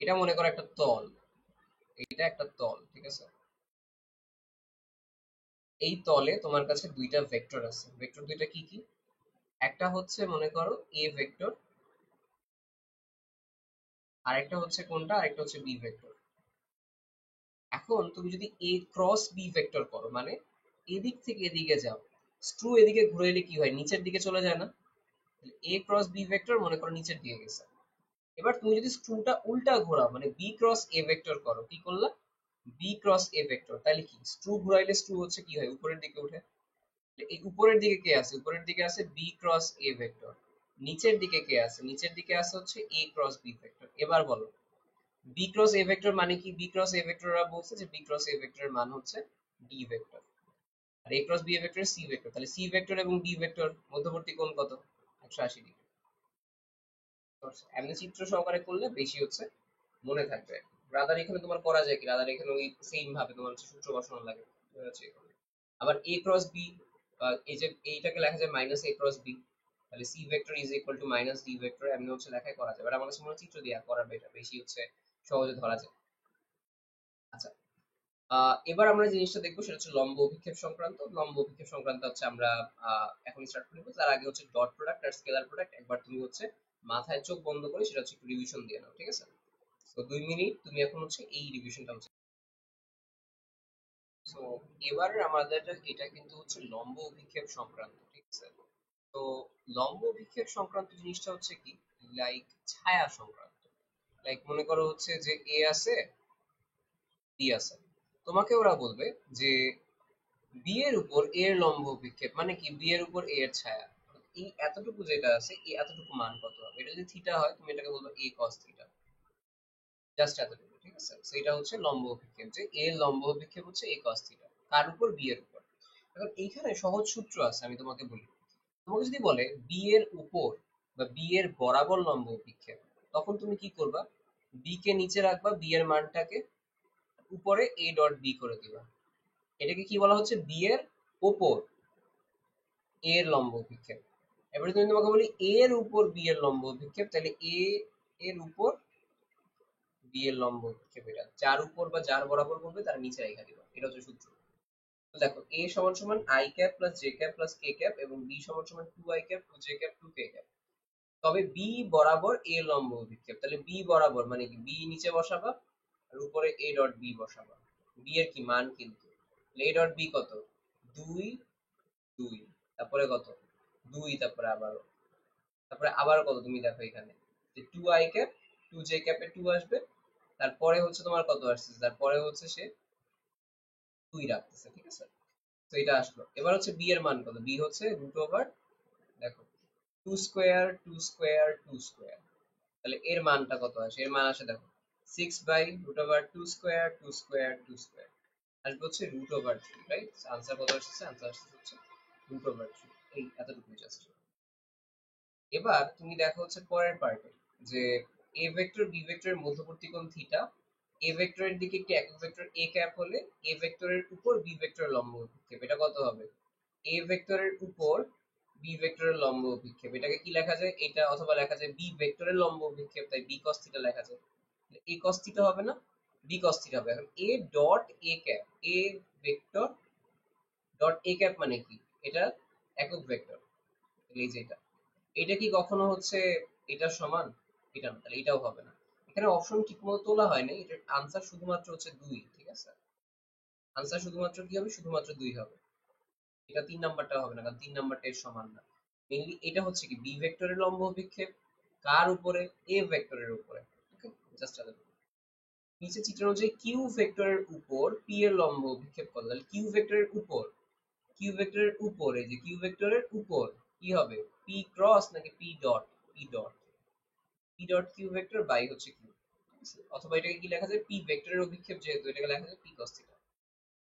এটা মনে করো একটা তল, এটা একটা তল, ঠিক আছে। এই তলে তোমার কাছে দুইটা ভেক্টর আছে, ভেক্টর দুইটা কি কি, একটা হচ্ছে মনে করো এ ভেক্টর, আর একটা হচ্ছে কোনটা, আরেকটা হচ্ছে বি ভেক্টর। এখন তুমি যদি এ ক্রস বি ভেক্টর করো, মানে এদিক থেকে এদিকে যাও, স্ক্রু এদিকে ঘুরে এলে কি হয়, নিচের দিকে চলে যায় না। এ ক্রস বি ভেক্টর মনে করো নিচের দিকে গেছে। এবার তুমি যদি স্ক্রুটা উল্টা ঘোরাও, মানে বি ক্রস এ ভেক্টর করো, কি করলা, বি ক্রস এ ভেক্টর, তাহলে কি স্ক্রু ঘুরাইলে স্ক্রু হচ্ছে কি হয়, উপরের দিকে উঠে। এই উপরের দিকে কে আছে, উপরের দিকে আছে বি ক্রস এ ভেক্টর। নিচের দিকে কে আছে, নিচের দিকে আছে হচ্ছে এ ক্রস বি ভেক্টর। এবার বলো বি ক্রস এ ভেক্টর মানে কি, বি ক্রস এ ভেক্টররা বলছে যে বি ক্রস এ ভেক্টরের মান হচ্ছে ডি ভেক্টর, আর A cross B A vector C vector. তাহলে সি ভেক্টর এবং ডি ভেক্টর মধ্যবর্তী কোণ কত, 180 ডিগ্রি। এমনি চিত্র সহকারে করলে বেশি হচ্ছে মনে থাকবে। রাদার এখানে তোমার করা যায় কি, রাদার এখানে ওই সেম ভাবে তোমার হচ্ছে সূত্র বসানো লাগে, হচ্ছে এখানে। আবার এ ক্রস বি, এই যে এইটাকে লেখা যায় মাইনাস এ ক্রস বি, তাহলে C vector is equal to minus D vector, এমনি হচ্ছে লেখায় করা যায়। এবার আমার কাছে মনে হয় চিত্র দিয়ে করা বেটার, বেশি হচ্ছে সহজে ধরা যায়। আচ্ছা, এবার আমরা জিনিসটা দেখবো সেটা হচ্ছে লম্ব অভিক্ষেপ সংক্রান্ত। লম্ব অভিক্ষেপ সংক্রান্ত হচ্ছে আমরা এখন স্টার্ট করবো। তার আগে হচ্ছে ডট প্রোডাক্ট আর স্কেলার প্রোডাক্ট একবার তুমি হচ্ছে মাথায় চোখ বন্ধ করে সেটা হচ্ছে একটু রিভিশন দিয়ে নাও, ঠিক আছে। তো 2 মিনিট তুমি এখন হচ্ছে এই রিভিশনটা হচ্ছে। তো এবার আমাদের এটা কিন্তু হচ্ছে লম্ব অভিক্ষেপ সংক্রান্ত, ঠিক আছে। তো লম্ব অভিক্ষেপ সংক্রান্ত জিনিসটা হচ্ছে কি, লাইক ছায়া সংক্রান্ত। লাইক মনে করো হচ্ছে যে এ আছে, বি আছে, তোমাকে ওরা বলবে যে বি এর উপর এ এর লম্ব অভিক্ষেপ মানে কি, বি এর উপর এ এর ছায়া, এই এতটুকু যেটা আছে এই এতটুকু মান কত হবে। এটা যদি থিটা হয় তুমি এটাকে বলবে এ কস থিটা, জাস্ট এতটুকু, ঠিক আছে। সেটা হচ্ছে লম্ব অভিক্ষেপ, যে এ এর লম্ব অভিক্ষেপ হচ্ছে এ কস থিটা, কার উপর, বি এর উপর। এখন এইখানে সহজ সূত্র আছে, আমি তোমাকে বলি। তোমাকে যদি বলে বি এর উপর বা বি এর বরাবর লম্ব অভিক্ষেপ, তখন তুমি কি করবা, বি কে নিচে রাখবা, বি এর মানটাকে উপরে এ ডট বি করে দিবা। এটাকে কি বলা হচ্ছে, বি এর উপর এ এর লম্ব অভিক্ষেপ। এবারে তুমি তোমাকে বলি এ এর উপর বি এর লম্ব অভিক্ষেপ, তাহলে এ এর উপর বি এর লম্ব অভিক্ষেপ, এটা যার উপর বা যার বরাবর বলবে তার নিচে রেখা দিবা, এটা হচ্ছে সূত্র। তো দেখো এ সমান সমান I cap plus J cap plus K cap এবং বি সমান সমান 2i cap 2j cap 2k cap. তবে বি বরাবর এ লম্ব অভিক্ষেপ, তাহলে বি বরাবর মানে কি, বি নিচে বসাবা আর উপরে এ ডট বি বসাবা। বি এর কি মান কিন্তু, এ ডট বি কত, 2 2, তারপরে কত 2, তারপরে আবারও, তারপরে আবার কত, তুমি দেখো এখানে যে 2i ক্যাপ 2j ক্যাপে 2 আসবে, তারপরে হচ্ছে তোমার কত আসছে, তারপরে হচ্ছে সে 2 রাখতেছে, ঠিক আছে। তো এটা আসলো। এবার হচ্ছে বি এর মান কত, বি হচ্ছে রুট ওভার, দেখো 2 স্কয়ার 2 স্কয়ার 2 স্কয়ার, তাহলে এর মানটা কত আসে, এর মান আসে দেখো 6 by root over 2 square 2 square 2 square, আসবে হচ্ছে রুট ওভার 3, রাইট। আনসার কত আসছে, আনসার আসছে হচ্ছে রুট ওভার 3, এই এতটুকু জাস্ট। এবার তুমি দেখো হচ্ছে পরের পার্টে যে এ ভেক্টর বি ভেক্টরের মধ্যবর্তী কোণ থিটা, এ ভেক্টরের দিকে একটি একক ভেক্টর এ ক্যাপ হলে এ ভেক্টরের উপর বি ভেক্টরের লম্ব অভিক্ষেপ, এটা কত হবে, এ ভেক্টরের উপর বি ভেক্টরের লম্ব অভিক্ষেপ। এটাকে কি লেখা যায়, এটা অথবা লেখা যায় বি ভেক্টরের লম্ব অভিক্ষেপ, তাই বি কস থিটা লেখা যায়। এ কস থিটা হবে না, বি কস থিটা হবে। এখন A dot A cap, A vector dot A cap মানে কি, এটা একক ভেক্টর, এই যে এটা, এটা কি কখনো হচ্ছে এটার সমান, এটা না, তাহলে এটাও হবে না। এখানে অপশন ঠিকমতো তোলা হয় না, এটার আনসার শুধুমাত্র হচ্ছে 2, ঠিক আছে। আনসার শুধুমাত্র কি হবে, শুধুমাত্র 2 হবে। এটা 3 নাম্বারটা হবে না, কারণ 3 নাম্বারটা এর সমান না। মেইনলি এটা হচ্ছে কি বি ভেক্টরের লম্ব অভিক্ষেপ, কার উপরে, এ ভেক্টরের উপরে, ওকে। জাস্ট আলাদা নিচে চিত্র অনুযায়ী কিউ ভেক্টরের উপর পি এর লম্ব অভিক্ষেপ কত, তাহলে কিউ ভেক্টরের উপর, কিউ ভেক্টরের উপর, এই যে কিউ ভেক্টরের উপর কি হবে, পি ক্রস নাকি P dot, P dot, P dot Q vector by হচ্ছে কিউ, অথবা এটাকে কি লেখা যায়, পি ভেক্টরের অভিক্ষেপ যেহেতু এটাকে লেখা যায় পি কস থিটা।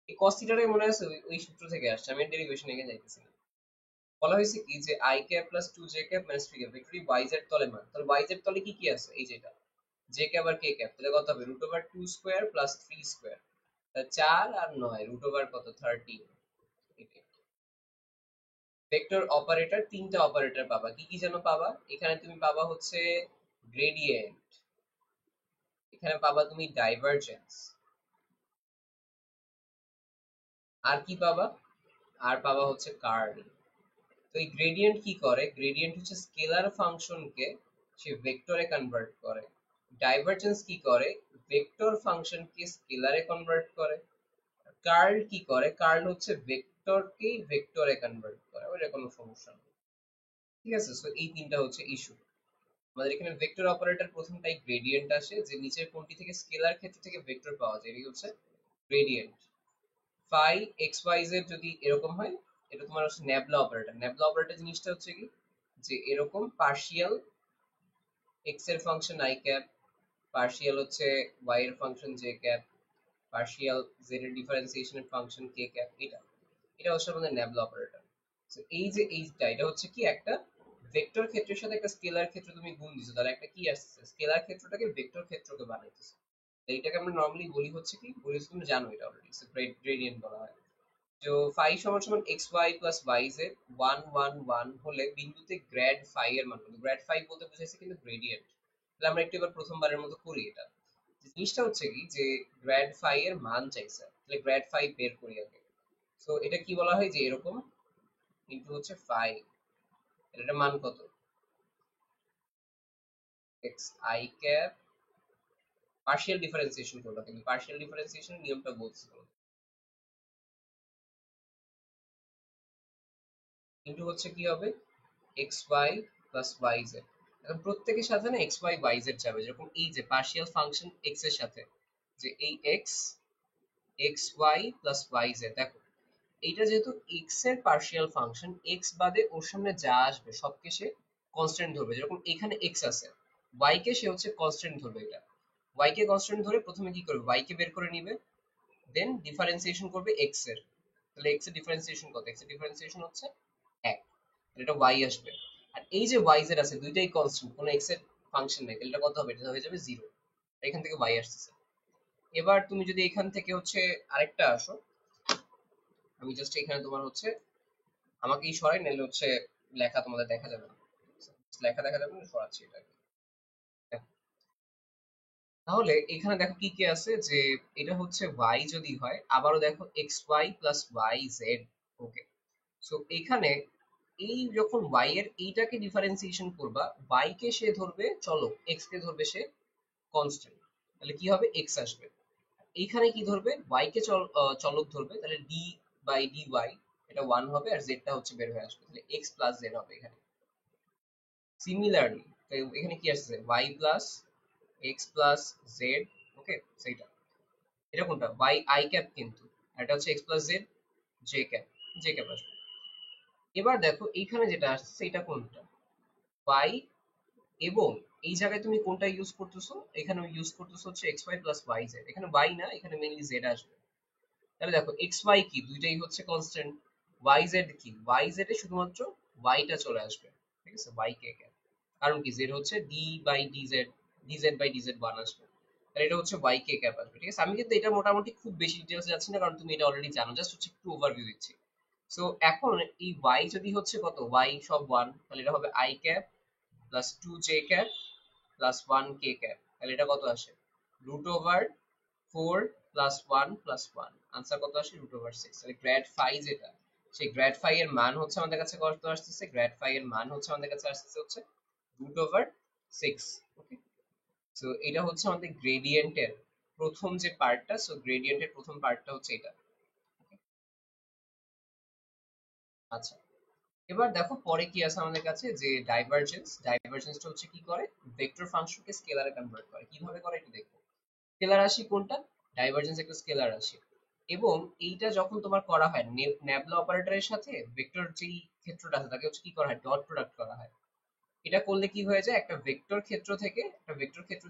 এই কস থিটাটাই মনে আছে ওই সূত্র থেকে আসছে, আমি ডেরিভেশন এখানে যাইতেছি না। বলা হয়েছে কি যে I cap plus two J cap minus three cap vector Y Z তলে মান, তাহলে ওয়াই জেড তলে কি কি আছে, এই যেটা জে ক্যাপ আর কে ক্যাপ, তাহলে কত হবে root over two square plus three square, তাহলে 4 আর 9 রুট ওভার কত 13। ভেক্টর অপারেটর, তিনটা অপারেটর পাবা, কি কি যেন পাবা, এখানে তুমি পাবা হচ্ছে গ্রেডিয়েন্ট, এখানে পাবা তুমি ডাইভারজেন্স, আর কি পাবা, আর পাবা হচ্ছে কার্ল। তো এই গ্রেডিয়েন্ট কি করে, গ্রেডিয়েন্ট হচ্ছে স্কেলার ফাংশনকে সে ভেক্টরে কনভার্ট করে। ডাইভারজেন্স কি করে, ভেক্টর ফাংশনকে স্কেলারে কনভার্ট করে। কার্ল কি করে, কার্ল হচ্ছে ভেক্টরকেই ভেক্টরে কনভার্ট করে, ওইটা কোনো সমস্যা নেই। ঠিক আছে, সো এই তিনটা হচ্ছে ইস্যু। আমাদের এখানে ভেক্টর অপারেটর প্রথমটাই গ্রেডিয়েন্ট আসে, যে নিচের কোনটি থেকে স্কেলার ক্ষেত্র থেকে ভেক্টর পাওয়া যায়, এটি হচ্ছে gradient. Phi X Y Z যদি এরকম হয়, এটা তোমার হচ্ছে নেবলা অপারেটর। নেবলা অপারেটর জিনিসটা হচ্ছে কি, যে এরকম পার্শিয়াল এক্স এর ফাংশন আই ক্যাপ, পার্শিয়াল হচ্ছে ওয়াই এর function J cap, partial Z এর ডিফারেন্সিয়েশনের ফাংশন কে ক্যাপ, এটা এটা হচ্ছে আমাদের নেবলা অপারেটর। তো এই যে এইটা, এটা হচ্ছে কি একটা ভেক্টর ক্ষেত্রের সাথে একটা স্কেলার ক্ষেত্র তুমি গুণ দিছো, তাহলে একটা কি আসছে, স্কেলার ক্ষেত্রটাকে ভেক্টর ক্ষেত্রকে বানাইতেছে। তো এইটাকে আমরা নরমালি বলি হচ্ছে কি, বলি হচ্ছে, তুমি জানো এটা অলরেডি, গ্রেডিয়েন্ট বলা হয়। তো ফাই সমান সমান X Y plus Y Z one one one হলে বিন্দুতে গ্র্যাড ফাই এর মান কত, গ্র্যাড ফাই বলতে বুঝাইছে কিন্তু গ্রেডিয়েন্ট। তাহলে আমরা একটু এবার প্রথমবারের মতো করি এটা। জিনিসটা হচ্ছে কি, যে গ্র্যাড ফাই এর মান চাইছে, তাহলে গ্র্যাড ফাই বের করি আগে। সো এটা কি বলা হয়, যে এরকম ইনটু হচ্ছে ফাই, এটার মান কত, x I cap, partial differentiation করবো, কিন্তু পার্শিয়াল ডিফারেন্সিয়েশন নিয়মটা বলছি, ইনটু হচ্ছে কি হবে X Y plus Y Z. এখন প্রত্যেকের সাথে না এক্স ওয়াই ওয়াই জেড যাবে, যেরকম এই যে পার্শিয়াল ফাংশন এক্স এর সাথে, যে এই X X Y plus Y Z, দেখো এইটা যেহেতু এক্স এর পার্শিয়াল ফাংশন, এক্স বাদে ওর সামনে যা আসবে সবকে সে কনস্ট্যান্ট ধরবে, যেরকম এখানে এক্স আছে, ওয়াই কে সে হচ্ছে কনস্ট্যান্ট ধরবে, এটা ওয়াই কে কনস্ট্যান্ট ধরে প্রথমে কি করবে, ওয়াই কে বের করে নিবে, দেন ডিফারেন্সিয়েশন করবে এক্স এর, তাহলে এক্স এর ডিফারেন্সিয়েশন কত, এক্স এর ডিফারেন্সিয়েশন হচ্ছে 1, এটা y আসবে। আর এই যে y z আছে দুইটাই কনস্ট্যান্ট, কোনো x এর ফাংশন নাই, তাহলে এটা কত হবে, এটা হয়ে যাবে 0, এখান থেকে y আসছে। এবার তুমি যদি এখান থেকে হচ্ছে আরেকটা আসো, আমি জাস্ট এখানে তোমার হচ্ছে আমাকেই সরাই, নাহলে হচ্ছে লেখা তোমাদের দেখা যাবে না, লেখা দেখা যাবে না, সরাচ্ছি এটা। তাহলে এখানে দেখো কি কি আছে, যে এটা হচ্ছে y যদি হয়, আবারও দেখো X Y plus Y Z, okay. So এখানে এই যখন y এর এইটাকে ডিফারেন্সিয়েশন করবা, y কে সে ধরবে চলক, x কে ধরবে সে কনস্ট্যান্ট, তাহলে কি হবে x আসবে। এইখানে কি ধরবে, y কে চলক ধরবে, তাহলে d বাই dy এটা 1 হবে, আর z টা হচ্ছে বের হয়ে আসবে, তাহলে x প্লাস z হবে এখানে। সিমিলারলি এখানে কি আসছে, y plus x plus z, ওকে, সেইটা এটা কোনটা y i ক্যাপ, কিন্তু আর এটা হচ্ছে x plus z j cap, j cap আসবে। এবার দেখো এইখানে যেটা আসছে এটা কোনটা, y, এবং এই জায়গায় তুমি কোনটা ইউজ করতেছো, এখানে ইউজ করতেছো হচ্ছে X Y plus Y Z, এখানে ওয়াই না, এখানে মেইনলি জেড আসবে। তাহলে দেখো এক্স ওয়াই কি, দুইটাই হচ্ছে কনস্ট্যান্ট, ওয়াই জেড কি, ওয়াই জেড এ শুধুমাত্র ওয়াইটা চলে আসবে, ঠিক আছে, ওয়াই কে কে, কারণ কি জেড হচ্ছে D by D Z, D Z by D Z one আসবে, তাহলে এটা হচ্ছে ওয়াই কে ক্যাপ আসবে, ঠিক আছে। আমি কিন্তু এটা মোটামুটি খুব বেশি ডিটেলস যাচ্ছি না, কারণ তুমি এটা অলরেডি জানো, জাস্ট হচ্ছে একটু ওভারভিউ দিচ্ছি। সো এখন এই ওয়াই যদি হচ্ছে কত, ওয়াই সব ওয়ান, তাহলে এটা হবে I cap plus two J cap plus one K cap, তাহলে এটা কত আসে, root over four plus one plus one, answer কত আসে, রুট ওভার সিক্স। তাহলে গ্র্যাড ফাই যেটা, সেই গ্র্যাড ফাই এর মান হচ্ছে আমাদের কাছে কত আসতেছে, গ্র্যাড ফাই এর মান হচ্ছে আমাদের কাছে আসতেছে হচ্ছে রুট ওভার সিক্স, ওকে। সো এটা হচ্ছে আমাদের গ্রেডিয়েন্টের প্রথম যে পার্টটা, সো গ্রেডিয়েন্টের প্রথম পার্টটা হচ্ছে এটা। আচ্ছা, এবার দেখো পরে কি আছে আমাদের কাছে, যে ডাইভারজেন্স, ডাইভারজেন্সটা হচ্ছে কি করে, ভেক্টর ফাংশনকে স্কেলারে কনভার্ট করে, কিভাবে করে একটু দেখো। স্কেলার রাশি কোনটা, ডাইভারজেন্স একটা স্কেলার রাশি, এবং এইটা যখন তোমার করা হয় নেবলা অপারেটরের সাথে ভেক্টর যেই ক্ষেত্রটা আছে তাকে হচ্ছে কি করা হয়, ডট প্রোডাক্ট করা হয়। এটা করলে কি হয়ে যায়, একটা ভেক্টর ক্ষেত্র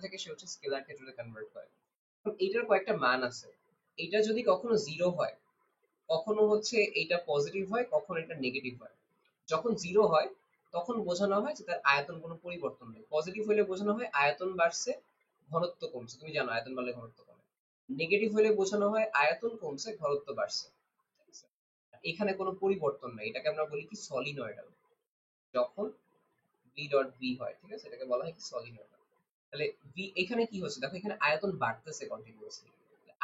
থেকে সে হচ্ছে স্কেলার ক্ষেত্রে কনভার্ট হয়। এখন এটার কয়েকটা মান আছে। এটা যদি কখনো জিরো হয়, কখনো হচ্ছে এটা পজিটিভ হয়, কখনো এটা নেগেটিভ হয়। যখন জিরো হয় তখন বোঝানো হয় যে তার আয়তন কোনো পরিবর্তন নেই। পজিটিভ হলে বোঝানো হয় আয়তন বাড়ছে, ঘনত্ব কমছে। তুমি জানো আয়তন বাড়লে ঘনত্ব কমে। নেগেটিভ হলে বোঝানো হয় আয়তন কমছে, ঘনত্ব বাড়ছে। ঠিক আছে? এখানে কোনো পরিবর্তন নাই, এটাকে আমরা বলি কি সলিনয়েডাল। যখন ভি ডট ভি হয়, ঠিক আছে, এটাকে বলা হয় কি সলিনয়েডাল। তাহলে ভি এখানে কি হচ্ছে, দেখো এখানে আয়তন বাড়তেছে কন্টিনিউয়াসলি।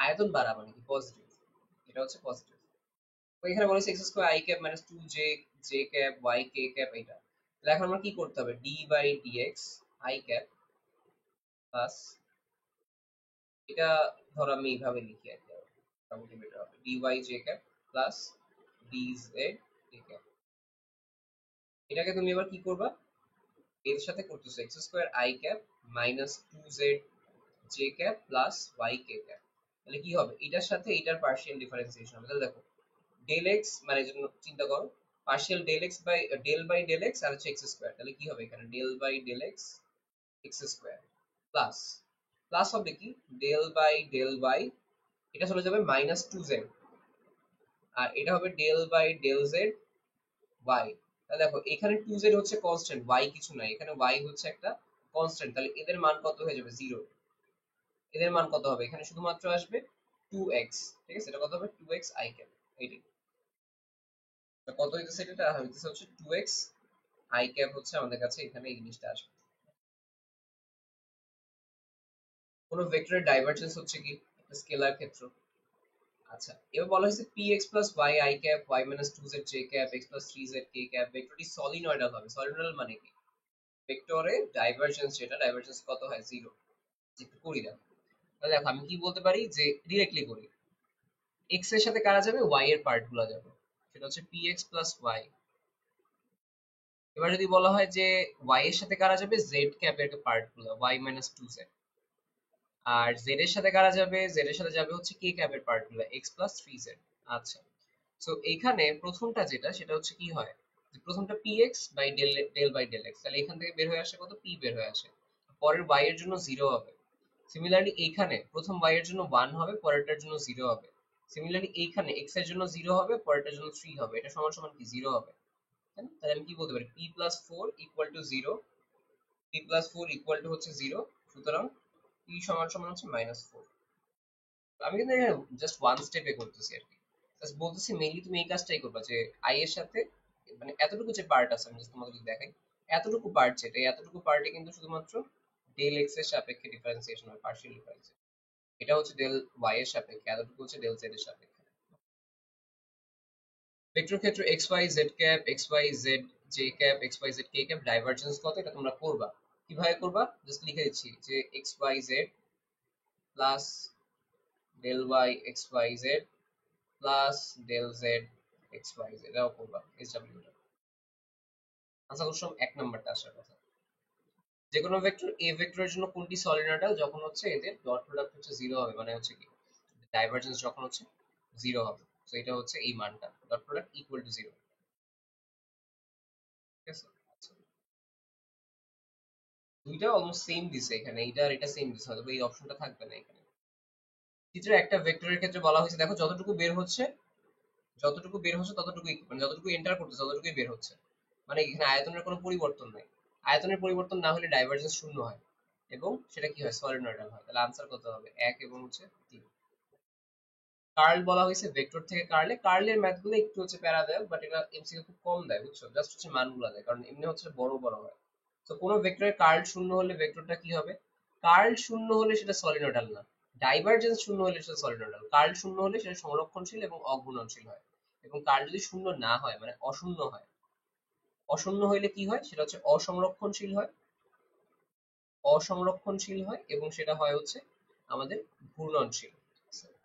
আয়তন বাড়া মানে কি পজিটিভ, এটা হচ্ছে পজিটিভ। তো এখানে বলেছে X square I cap minus two J J cap Y K cap এটা। তাহলে এখন আমরা কি করতে হবে, D by D X I cap plus, এটা ধরো আমি এইভাবে লিখি আর কি, মোটামুটি বেটার হবে, D Y J cap plus D Z K cap. এটাকে তুমি এবার কি করবা, এর সাথে করতেছো X square I cap minus two Z J cap plus Y K cap. তাহলে কি হবে, এটার সাথে এটার পার্শিয়াল ডিফারেন্সিয়েশন হবে। তাহলে দেখো ডেল এক্স মানে জন্য চিন্তা করো, partial del X by del X আর হচ্ছে এক্স স্কোয়ার। তাহলে কি হবে, এখানে del by del X X square plus, plus হবে কি ডেল বাই ডেল ওয়াই, এটা চলে যাবে মাইনাস টু জেড, আর এটা হবে del by del Z Y. তাহলে দেখো এখানে টু জেড হচ্ছে কনস্ট্যান্ট, ওয়াই কিছু নাই, এখানে ওয়াই হচ্ছে একটা কনস্ট্যান্ট। তাহলে এদের মান কত হয়ে যাবে, জিরো। এদের মান কত হবে, এখানে শুধুমাত্র আসবে টু এক্স। ঠিক আছে, এটা কত হবে, টু এক্স আই ক্যাপ। এইটাই কত হইতেছে, এটা হইতেছে হচ্ছে টু এক্স আই ক্যাপ হচ্ছে আমাদের কাছে এখানে এই জিনিসটা আসবে। কোনো ভেক্টরের ডাইভারজেন্স হচ্ছে কি একটা স্কেলার ক্ষেত্র। আচ্ছা, এবার বলা হয়েছে P X plus Y I cap Y minus two Z J cap X plus three Z K cap ভেক্টরটি সলিনয়েডাল হবে। সলিনয়েডাল মানে কি, ভেক্টরের ডাইভারজেন্স যেটা, ডাইভারজেন্স কত হয়, জিরো। একটু করি দেখো, তাহলে দেখো আমি কি বলতে পারি, যে ডিরেক্টলি করি, এক্স এর সাথে কারা যাবে, ওয়াই এর পার্ট গুলো যাবে, সেটা হচ্ছে পি এক্স প্লাস ওয়াই। এবার যদি বলা হয় যে ওয়াই এর সাথে কারা যাবে, জেড ক্যাপের পার্ট গুলো, ওয়াই মাইনাস টু জেড। আর জেড এর সাথে কারা যাবে, জেড এর সাথে যাবে হচ্ছে কে ক্যাপের পার্ট গুলো, এক্স প্লাস থ্রি জেড। আচ্ছা, সো এইখানে প্রথমটা যেটা সেটা হচ্ছে কি হয়, যে প্রথমটা P X by del del by del X. তাহলে এখান থেকে বের হয়ে আসে কত, পি বের হয়ে আসে। পরের ওয়াই এর জন্য জিরো হবে। সিমিলারলি এইখানে প্রথম ওয়াই এর জন্য ওয়ান হবে, পরেরটার জন্য জিরো হবে। সিমিলারলি এইখানে এক্স এর জন্য জিরো হবে, পরেরটার জন্য থ্রি হবে। এটা সমান সমান কি, জিরো হবে। তাই না? তাহলে আমি কি বলতে পারি, P plus four equal to zero, P plus four equal to হচ্ছে জিরো। সুতরাং পি সমান সমান হচ্ছে মাইনাস ফোর। আমি কিন্তু জাস্ট ওয়ান স্টেপে করতেছি আর কি, জাস্ট বলতেছি মেইনলি তুমি এই কাজটাই করবা, যে আই এর সাথে মানে এতটুকু যে পার্ট আছে, আমি just তোমাকে যদি দেখাই, এতটুকু পার্ট যেটা, এই এতটুকু পার্টে কিন্তু শুধুমাত্র ডেল এক্স এর সাপেক্ষে ডিফারেন্সিয়েশন হয়, পার্শিয়াল ডিফারেন্সিয়েশন। এটা হচ্ছে ডেল ওয়াই এর সাপেক্ষে, এতটুকু হচ্ছে ডেল জেড এর সাপেক্ষে। ভেক্টর ক্ষেত্র X Y Z cap X Y Z J cap X Y Z K cap divergence কত, এটা তোমরা করবা। কিভাবে করবা, জাস্ট লিখে দিচ্ছি যে X Y Z plus del Y X Y Z plus del Z X Y Z, এটাও করবা এসডব্লিউ টা। আশা করছিলাম এক নাম্বারটা আসার কথা। যে কোনো ভেক্টর এ ভেক্টরের জন্য কোনটি সলিনয়েডাল, যখন হচ্ছে এদের ডট প্রোডাক্ট হচ্ছে জিরো হবে, মানে হচ্ছে কি ডাইভারজেন্স যখন হচ্ছে জিরো হবে। তো এটা হচ্ছে এই মানটা, dot product equal to zero. ঠিক আছে, আচ্ছা, দুইটা অলমোস্ট সেম দিছে এখানে, এইটা আর এটা সেম দিছে, হয়তো এই অপশনটা থাকবে না এখানে। চিত্রে একটা ভেক্টরের ক্ষেত্রে বলা হয়েছে, দেখো যতটুকু বের হচ্ছে ততটুকুই, মানে যতটুকু এন্টার করতেছে ততটুকুই বের হচ্ছে। মানে এখানে আয়তনের কোনো পরিবর্তন নাই। আয়তনের পরিবর্তন না হলে ডাইভারজেন্স শূন্য হয়, এবং সেটা কি হয়, সলিনয়েডাল হয়। তাহলে আনসার কত হবে, এক এবং হচ্ছে তিন। কার্ল বলা হয়েছে ভেক্টর থেকে কার্লে, কার্লের ম্যাথ গুলো একটু হচ্ছে প্যারাদায়ক, বাট এটা এমসিকিউ খুব কম দেয়, বুঝছো, জাস্ট হচ্ছে মানগুলো দেয়, কারণ এমনি হচ্ছে বড় বড় হয়। তো কোনো ভেক্টরের কার্ল শূন্য হলে ভেক্টরটা কি হবে, কার্ল শূন্য হলে সেটা সলিনয়েডাল না, ডাইভারজেন্স শূন্য হলে সেটা সলিনয়েডাল। কার্ল শূন্য হলে সেটা সংরক্ষণশীল এবং অগুণনশীল হয়, এবং কার্ল যদি শূন্য না হয় মানে অশূন্য হয়, অশূন্য হইলে কি হয়, সেটা হচ্ছে অসংরক্ষণশীল হয় এবং সেটা হয় হচ্ছে আমাদের ঘূর্ণনশীল।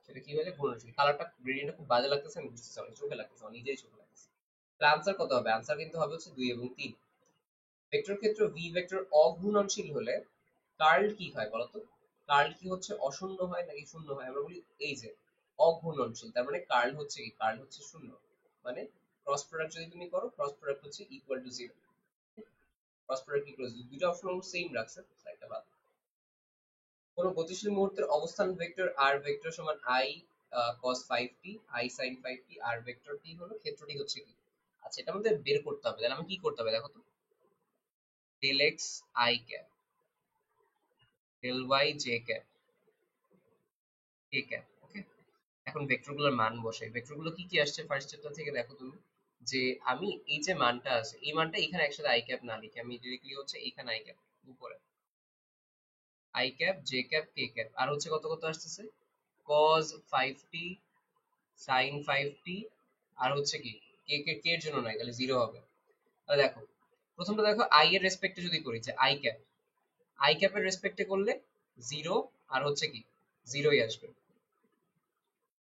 সেটা কি হয়ে যায়, ঘূর্ণনশীল। কালারটা গ্রেডিয়েন্টটা খুব বাজে লাগতেছে, আমি বুঝতেছি, আমার চোখে লাগতেছে, আমার নিজেই চোখে লাগতেছে। তাহলে আনসার কত হবে, আনসার কিন্তু হবে হচ্ছে দুই এবং তিন। ভেক্টর ক্ষেত্র ভি ভেক্টর অঘূর্ণনশীল হলে কার্ল কি হয় বলতো, কার্ল কি হচ্ছে অশূন্য হয় নাকি শূন্য হয়, আমরা বলি এই যে অঘূর্ণনশীল, তার মানে কার্ল হচ্ছে কি, কার্ল হচ্ছে শূন্য। মানে ক্রস প্রোডাক্ট যদি তুমি করো, ক্রস প্রোডাক্ট হচ্ছে equal to zero. Cross product কি ক্লোজ, দুটো অপশন সেম রাখছে, একটা বাদ। কোন গতিশীল মুহূর্তের অবস্থান ভেক্টর r ভেক্টর সমান i cos 5t i sin 5t, r ভেক্টরটি হলো, ক্ষেত্রটি হচ্ছে কি। আচ্ছা, এটা আমাদের বের করতে হবে, তাহলে আমি কি করতে হবে দেখো তো। Del X I cap, del Y J cap, K cap, okay. এখন ভেক্টরগুলোর মান বসাই। ভেক্টরগুলো কি কি আসছে ফার্স্ট চ্যাপ্টার থেকে দেখো তুমি, যে আমি এই যে মানটা আছে, এই মানটা এখানে একসাথে আই ক্যাপ না লিখে আমি ডিরেক্টলি হচ্ছে এখানে আই ক্যাপ উপরে I cap J cap K cap, আর হচ্ছে কত কত আসতেছে, cos 5t sin 5t, আর হচ্ছে কি কে কে কে এর জন্য নাই, তাহলে জিরো হবে। তাহলে দেখো, প্রথমটা দেখো আই এর রেসপেক্টে যদি করি, যে আই ক্যাপের রেসপেক্টে করলে জিরো, আর হচ্ছে কি জিরোই আসবে।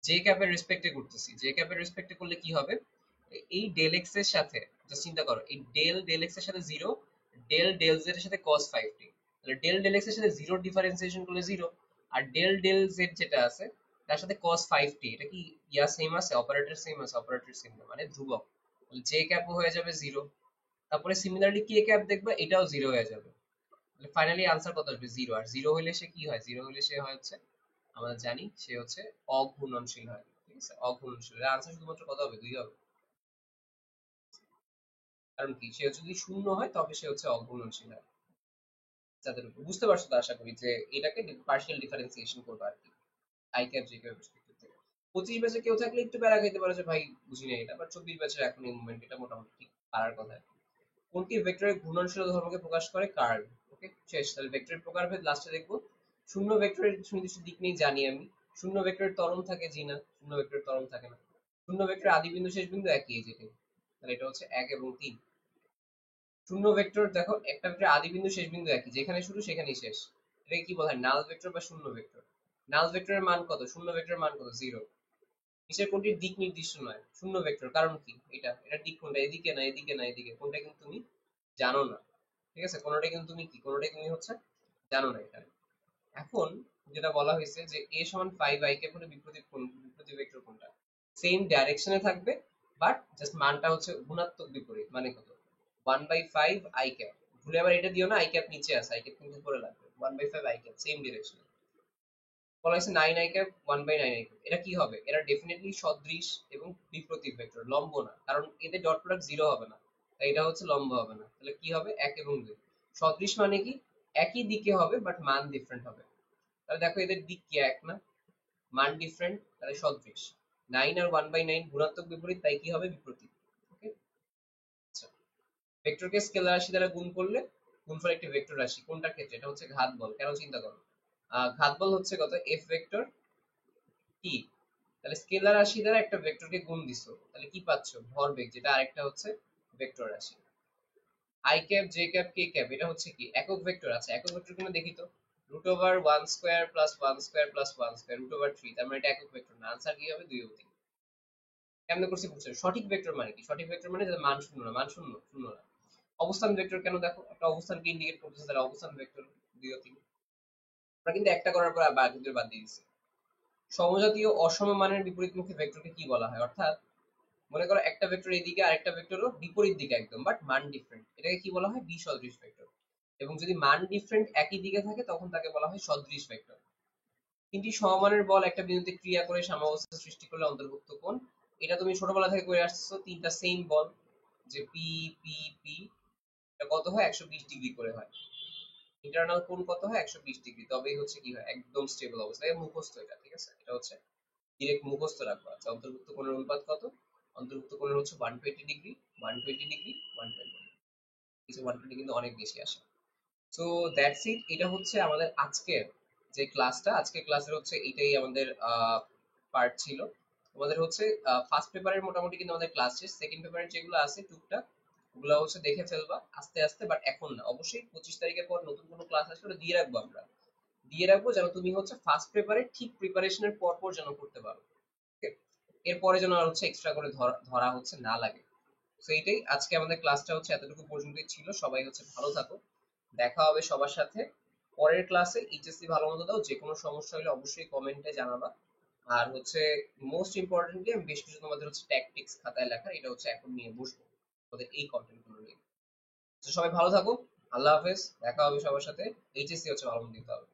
জে ক্যাপের রেসপেক্টে করতেছি, জে ক্যাপের রেসপেক্টে করলে কি হবে, এই ডেল এক্স এর সাথে জাস্ট চিন্তা করো, এই ডেল এক্স এর সাথে জিরো, ডেল জেড এর সাথে cos 5t, তাহলে ডেল এক্স এর সাথে জিরো ডিফারেন্সিয়েশন করলে জিরো, আর ডেল জেড যেটা আছে তার সাথে cos 5t, এটা কি ইয়া সেম আছে, অপারেটর সেম আছে, অপারেটর সেম না মানে ধ্রুবক, তাহলে জে ক্যাপও হয়ে যাবে জিরো। তারপরে সিমিলারলি কে ক্যাপ দেখবা, এটাও জিরো হয়ে যাবে। তাহলে ফাইনালি আনসার কত আসবে, জিরো। আর জিরো হইলে সে কি হয়, জিরো হইলে সে হয় হচ্ছে, আমরা জানি সে হচ্ছে অঘূর্ণনশীল হয়, ঠিক আছে, অঘূর্ণনশীল। এর আনসার শুধুমাত্র কত হবে, দুই হবে। কারণ কি, সে যদি শূন্য হয় তবে সে হচ্ছে অঘূর্ণনশীল হয়। যাদের উপর বুঝতে পারছো তো আশা করি, যে এটাকে পার্শিয়াল ডিফারেন্সিয়েশন করবো আর কি, I cap J cap perspective থেকে। 25 ব্যাচে কেউ থাকলে একটু প্যারা খাইতে পারে যে ভাই বুঝি না এটা, বাট 24 ব্যাচের এখন এই মুভমেন্ট এটা মোটামুটি ঠিক পারার কথা আর কি। কোনটি ভেক্টরের ঘূর্ণনশীল ধর্মকে প্রকাশ করে, কার্ল। ওকে, শেষ। তাহলে ভেক্টরের প্রকারভেদ লাস্টে দেখবো। শূন্য ভেক্টরের সুনির্দিষ্ট দিক নেই জানি আমি। শূন্য ভেক্টরের ত্বরণ থাকে, জি না, শূন্য ভেক্টরের ত্বরণ থাকে না। শূন্য ভেক্টরের আদি বিন্দু শেষ বিন্দু একই, যেটা, তাহলে এটা হচ্ছে 1 এবং 3। শূন্য ভেক্টর দেখো, একটা ভেক্টর আদি বিন্দু শেষ বিন্দু একই, যেখানে শুরু সেখানেই শেষ, এটাকে কি বলা হয়, নাল ভেক্টর বা শূন্য ভেক্টর। নাল ভেক্টরের মান কত, শূন্য ভেক্টরের মান কত, জিরো। নিচের কোনটির দিক নির্দিষ্ট নয়, শূন্য ভেক্টর, কারণ কি, এটা দিক কোনটা, এদিকে না এদিকে না এদিকে, কোনটা কিন্তু তুমি জানো না, ঠিক আছে, কোনটা কিন্তু তুমি কি, কোনটা তুমি হচ্ছে জানো না এখানে। এখন যেটা বলা হয়েছে যে a সমান 5 i ক্যাপ হলে বিপরীত কোন, বিপরীত ভেক্টর কোনটা, সেম ডাইরেকশনে থাকবে, বাট জাস্ট মানটা হচ্ছে গুণাত্মক বিপরীত, মানে কত, 1/5 i ক্যাপ। ভুলে আবার এটা দিও না, i ক্যাপ নিচে আছে, i ক্যাপ কিন্তু উপরে লাগবে, 1/5 i ক্যাপ সেম ডিরেকশনে। বলা হয়েছে 9 i ক্যাপ 1/9 i ক্যাপ, এটা কি হবে, এরা ডেফিনেটলি সদৃশ এবং বিপরীত ভেক্টর, লম্ব না, কারণ এদের ডট প্রোডাক্ট জিরো হবে না, তাই এটা হচ্ছে লম্ব হবে না। তাহলে কি হবে, 1 এবং 2। সদৃশ মানে কি, একই দিকে হবে বাট মান ডিফারেন্ট হবে। তাহলে দেখো এদের দিক কি এক না, মান ডিফারেন্ট, তাহলে সদৃশ। 9 আর 1/9 গুণাত্মক বিপরীত, তাই কি হবে, বিপরীত। ওকে, আচ্ছা। ভেক্টরকে স্কেলার রাশি দ্বারা গুণ করলে গুণফল একটি ভেক্টর রাশি, কোনটার ক্ষেত্রে, এটা হচ্ছে ঘাতবল। কেন, চিন্তা করো, ঘাতবল হচ্ছে কত, এফ ভেক্টর কি, তাহলে স্কেলার রাশি দ্বারা একটা ভেক্টরকে গুণ দিছো, তাহলে কি পাচ্ছ, ভরবেগ, যেটা আরেকটা হচ্ছে ভেক্টর রাশি। I cap J cap K cap, এটা হচ্ছে কি একক ভেক্টর। আছে একক ভেক্টর কিনা দেখি তো, root over 1 square plus 1 square plus 1 square root over 3, তার মানে এটা একক ভেক্টর না, আনসার কি হবে, 2 ও 3। কেমনে করছি বুঝছো, সঠিক ভেক্টর মানে কি, সঠিক ভেক্টর মানে যাদের মান শূন্য না, মান শূন্য শূন্য না। অবস্থান ভেক্টর কেন, দেখো একটা অবস্থানকে ইন্ডিকেট করতেছে, তাহলে অবস্থান ভেক্টর 2 ও 3। আমরা কিন্তু একটা করার পর বাকিদের বাদ দিয়ে দিচ্ছি। সমজাতীয় অসমমানের বিপরীতমুখী ভেক্টরকে কি বলা হয়, অর্থাৎ মনে করো একটা ভেক্টর এদিকে আর একটা ভেক্টরও বিপরীত দিকে একদম, বাট মান ডিফারেন্ট, এটাকে কি বলা হয়, বিসদৃশ ভেক্টর। এবং যদি মান ডিফারেন্ট একই দিকে থাকে তখন তাকে বলা হয় সদৃশ ভেক্টর। তিনটি সমমানের বল একটা বিন্দুতে ক্রিয়া করে সাম্যাবস্থা সৃষ্টি করলে অন্তর্ভুক্ত কোণ, এটা তুমি ছোটবেলা থেকে করে আসছো, তিনটা সেম বল, যে পি পি পি, এটা কত হয়, 120 ডিগ্রি করে হয়। ইন্টারনাল কোণ কত হয়, 120 ডিগ্রি, তবেই হচ্ছে কি হয়, একদম স্টেবল অবস্থা। এটা মুখস্থ, এটা ঠিক আছে, এটা হচ্ছে ডিরেক্ট মুখস্থ রাখবো। আচ্ছা, অন্তর্ভুক্ত কোণের অনুপাত কত, অন্তর্ভুক্ত কোণের হচ্ছে 120 ডিগ্রি, 120 ডিগ্রি, 120, কিছু 120 কিন্তু অনেক বেশি আসে। সো দ্যাটস ইট, এটা হচ্ছে আমাদের আজকের যে ক্লাসটা, আজকের ক্লাসের হচ্ছে এটাই আমাদের পার্ট ছিল। আমাদের হচ্ছে ফার্স্ট পেপারের মোটামুটি কিন্তু আমাদের ক্লাস শেষ, সেকেন্ড পেপারের যেগুলো আছে টুকটাক ওগুলো হচ্ছে দেখে ফেলবা আস্তে আস্তে, বাট এখন না, অবশ্যই 25 তারিখের পর নতুন কোনো ক্লাস আসলে ওটা দিয়ে রাখবো আমরা, দিয়ে রাখবো যেন তুমি হচ্ছে ফার্স্ট পেপারে ঠিক প্রিপারেশনের পর পর যেন করতে পারো। ওকে, এরপরে যেন আর হচ্ছে এক্সট্রা করে ধরা হচ্ছে না লাগে। তো এইটাই আজকে আমাদের ক্লাসটা হচ্ছে এতটুকু পর্যন্তই ছিল। সবাই হচ্ছে ভালো থাকো, দেখা হবে সবার সাথে পরের ক্লাসে। এইচএসসি ভালো মতো দাও, যে কোনো সমস্যা হলে অবশ্যই কমেন্টে জানাবা। আর হচ্ছে মোস্ট ইম্পর্টেন্টলি আমি বেশ কিছু তোমাদের হচ্ছে ট্যাকটিক্স খাতায় লেখা, এটা হচ্ছে এখন নিয়ে বসবো তোমাদের এই কন্টেন্ট গুলো নিয়ে। তো সবাই ভালো থাকো। আল্লাহ হাফেজ। দেখা হবে সবার সাথে। এইচএসসি হচ্ছে ভালো মতো দিতে হবে।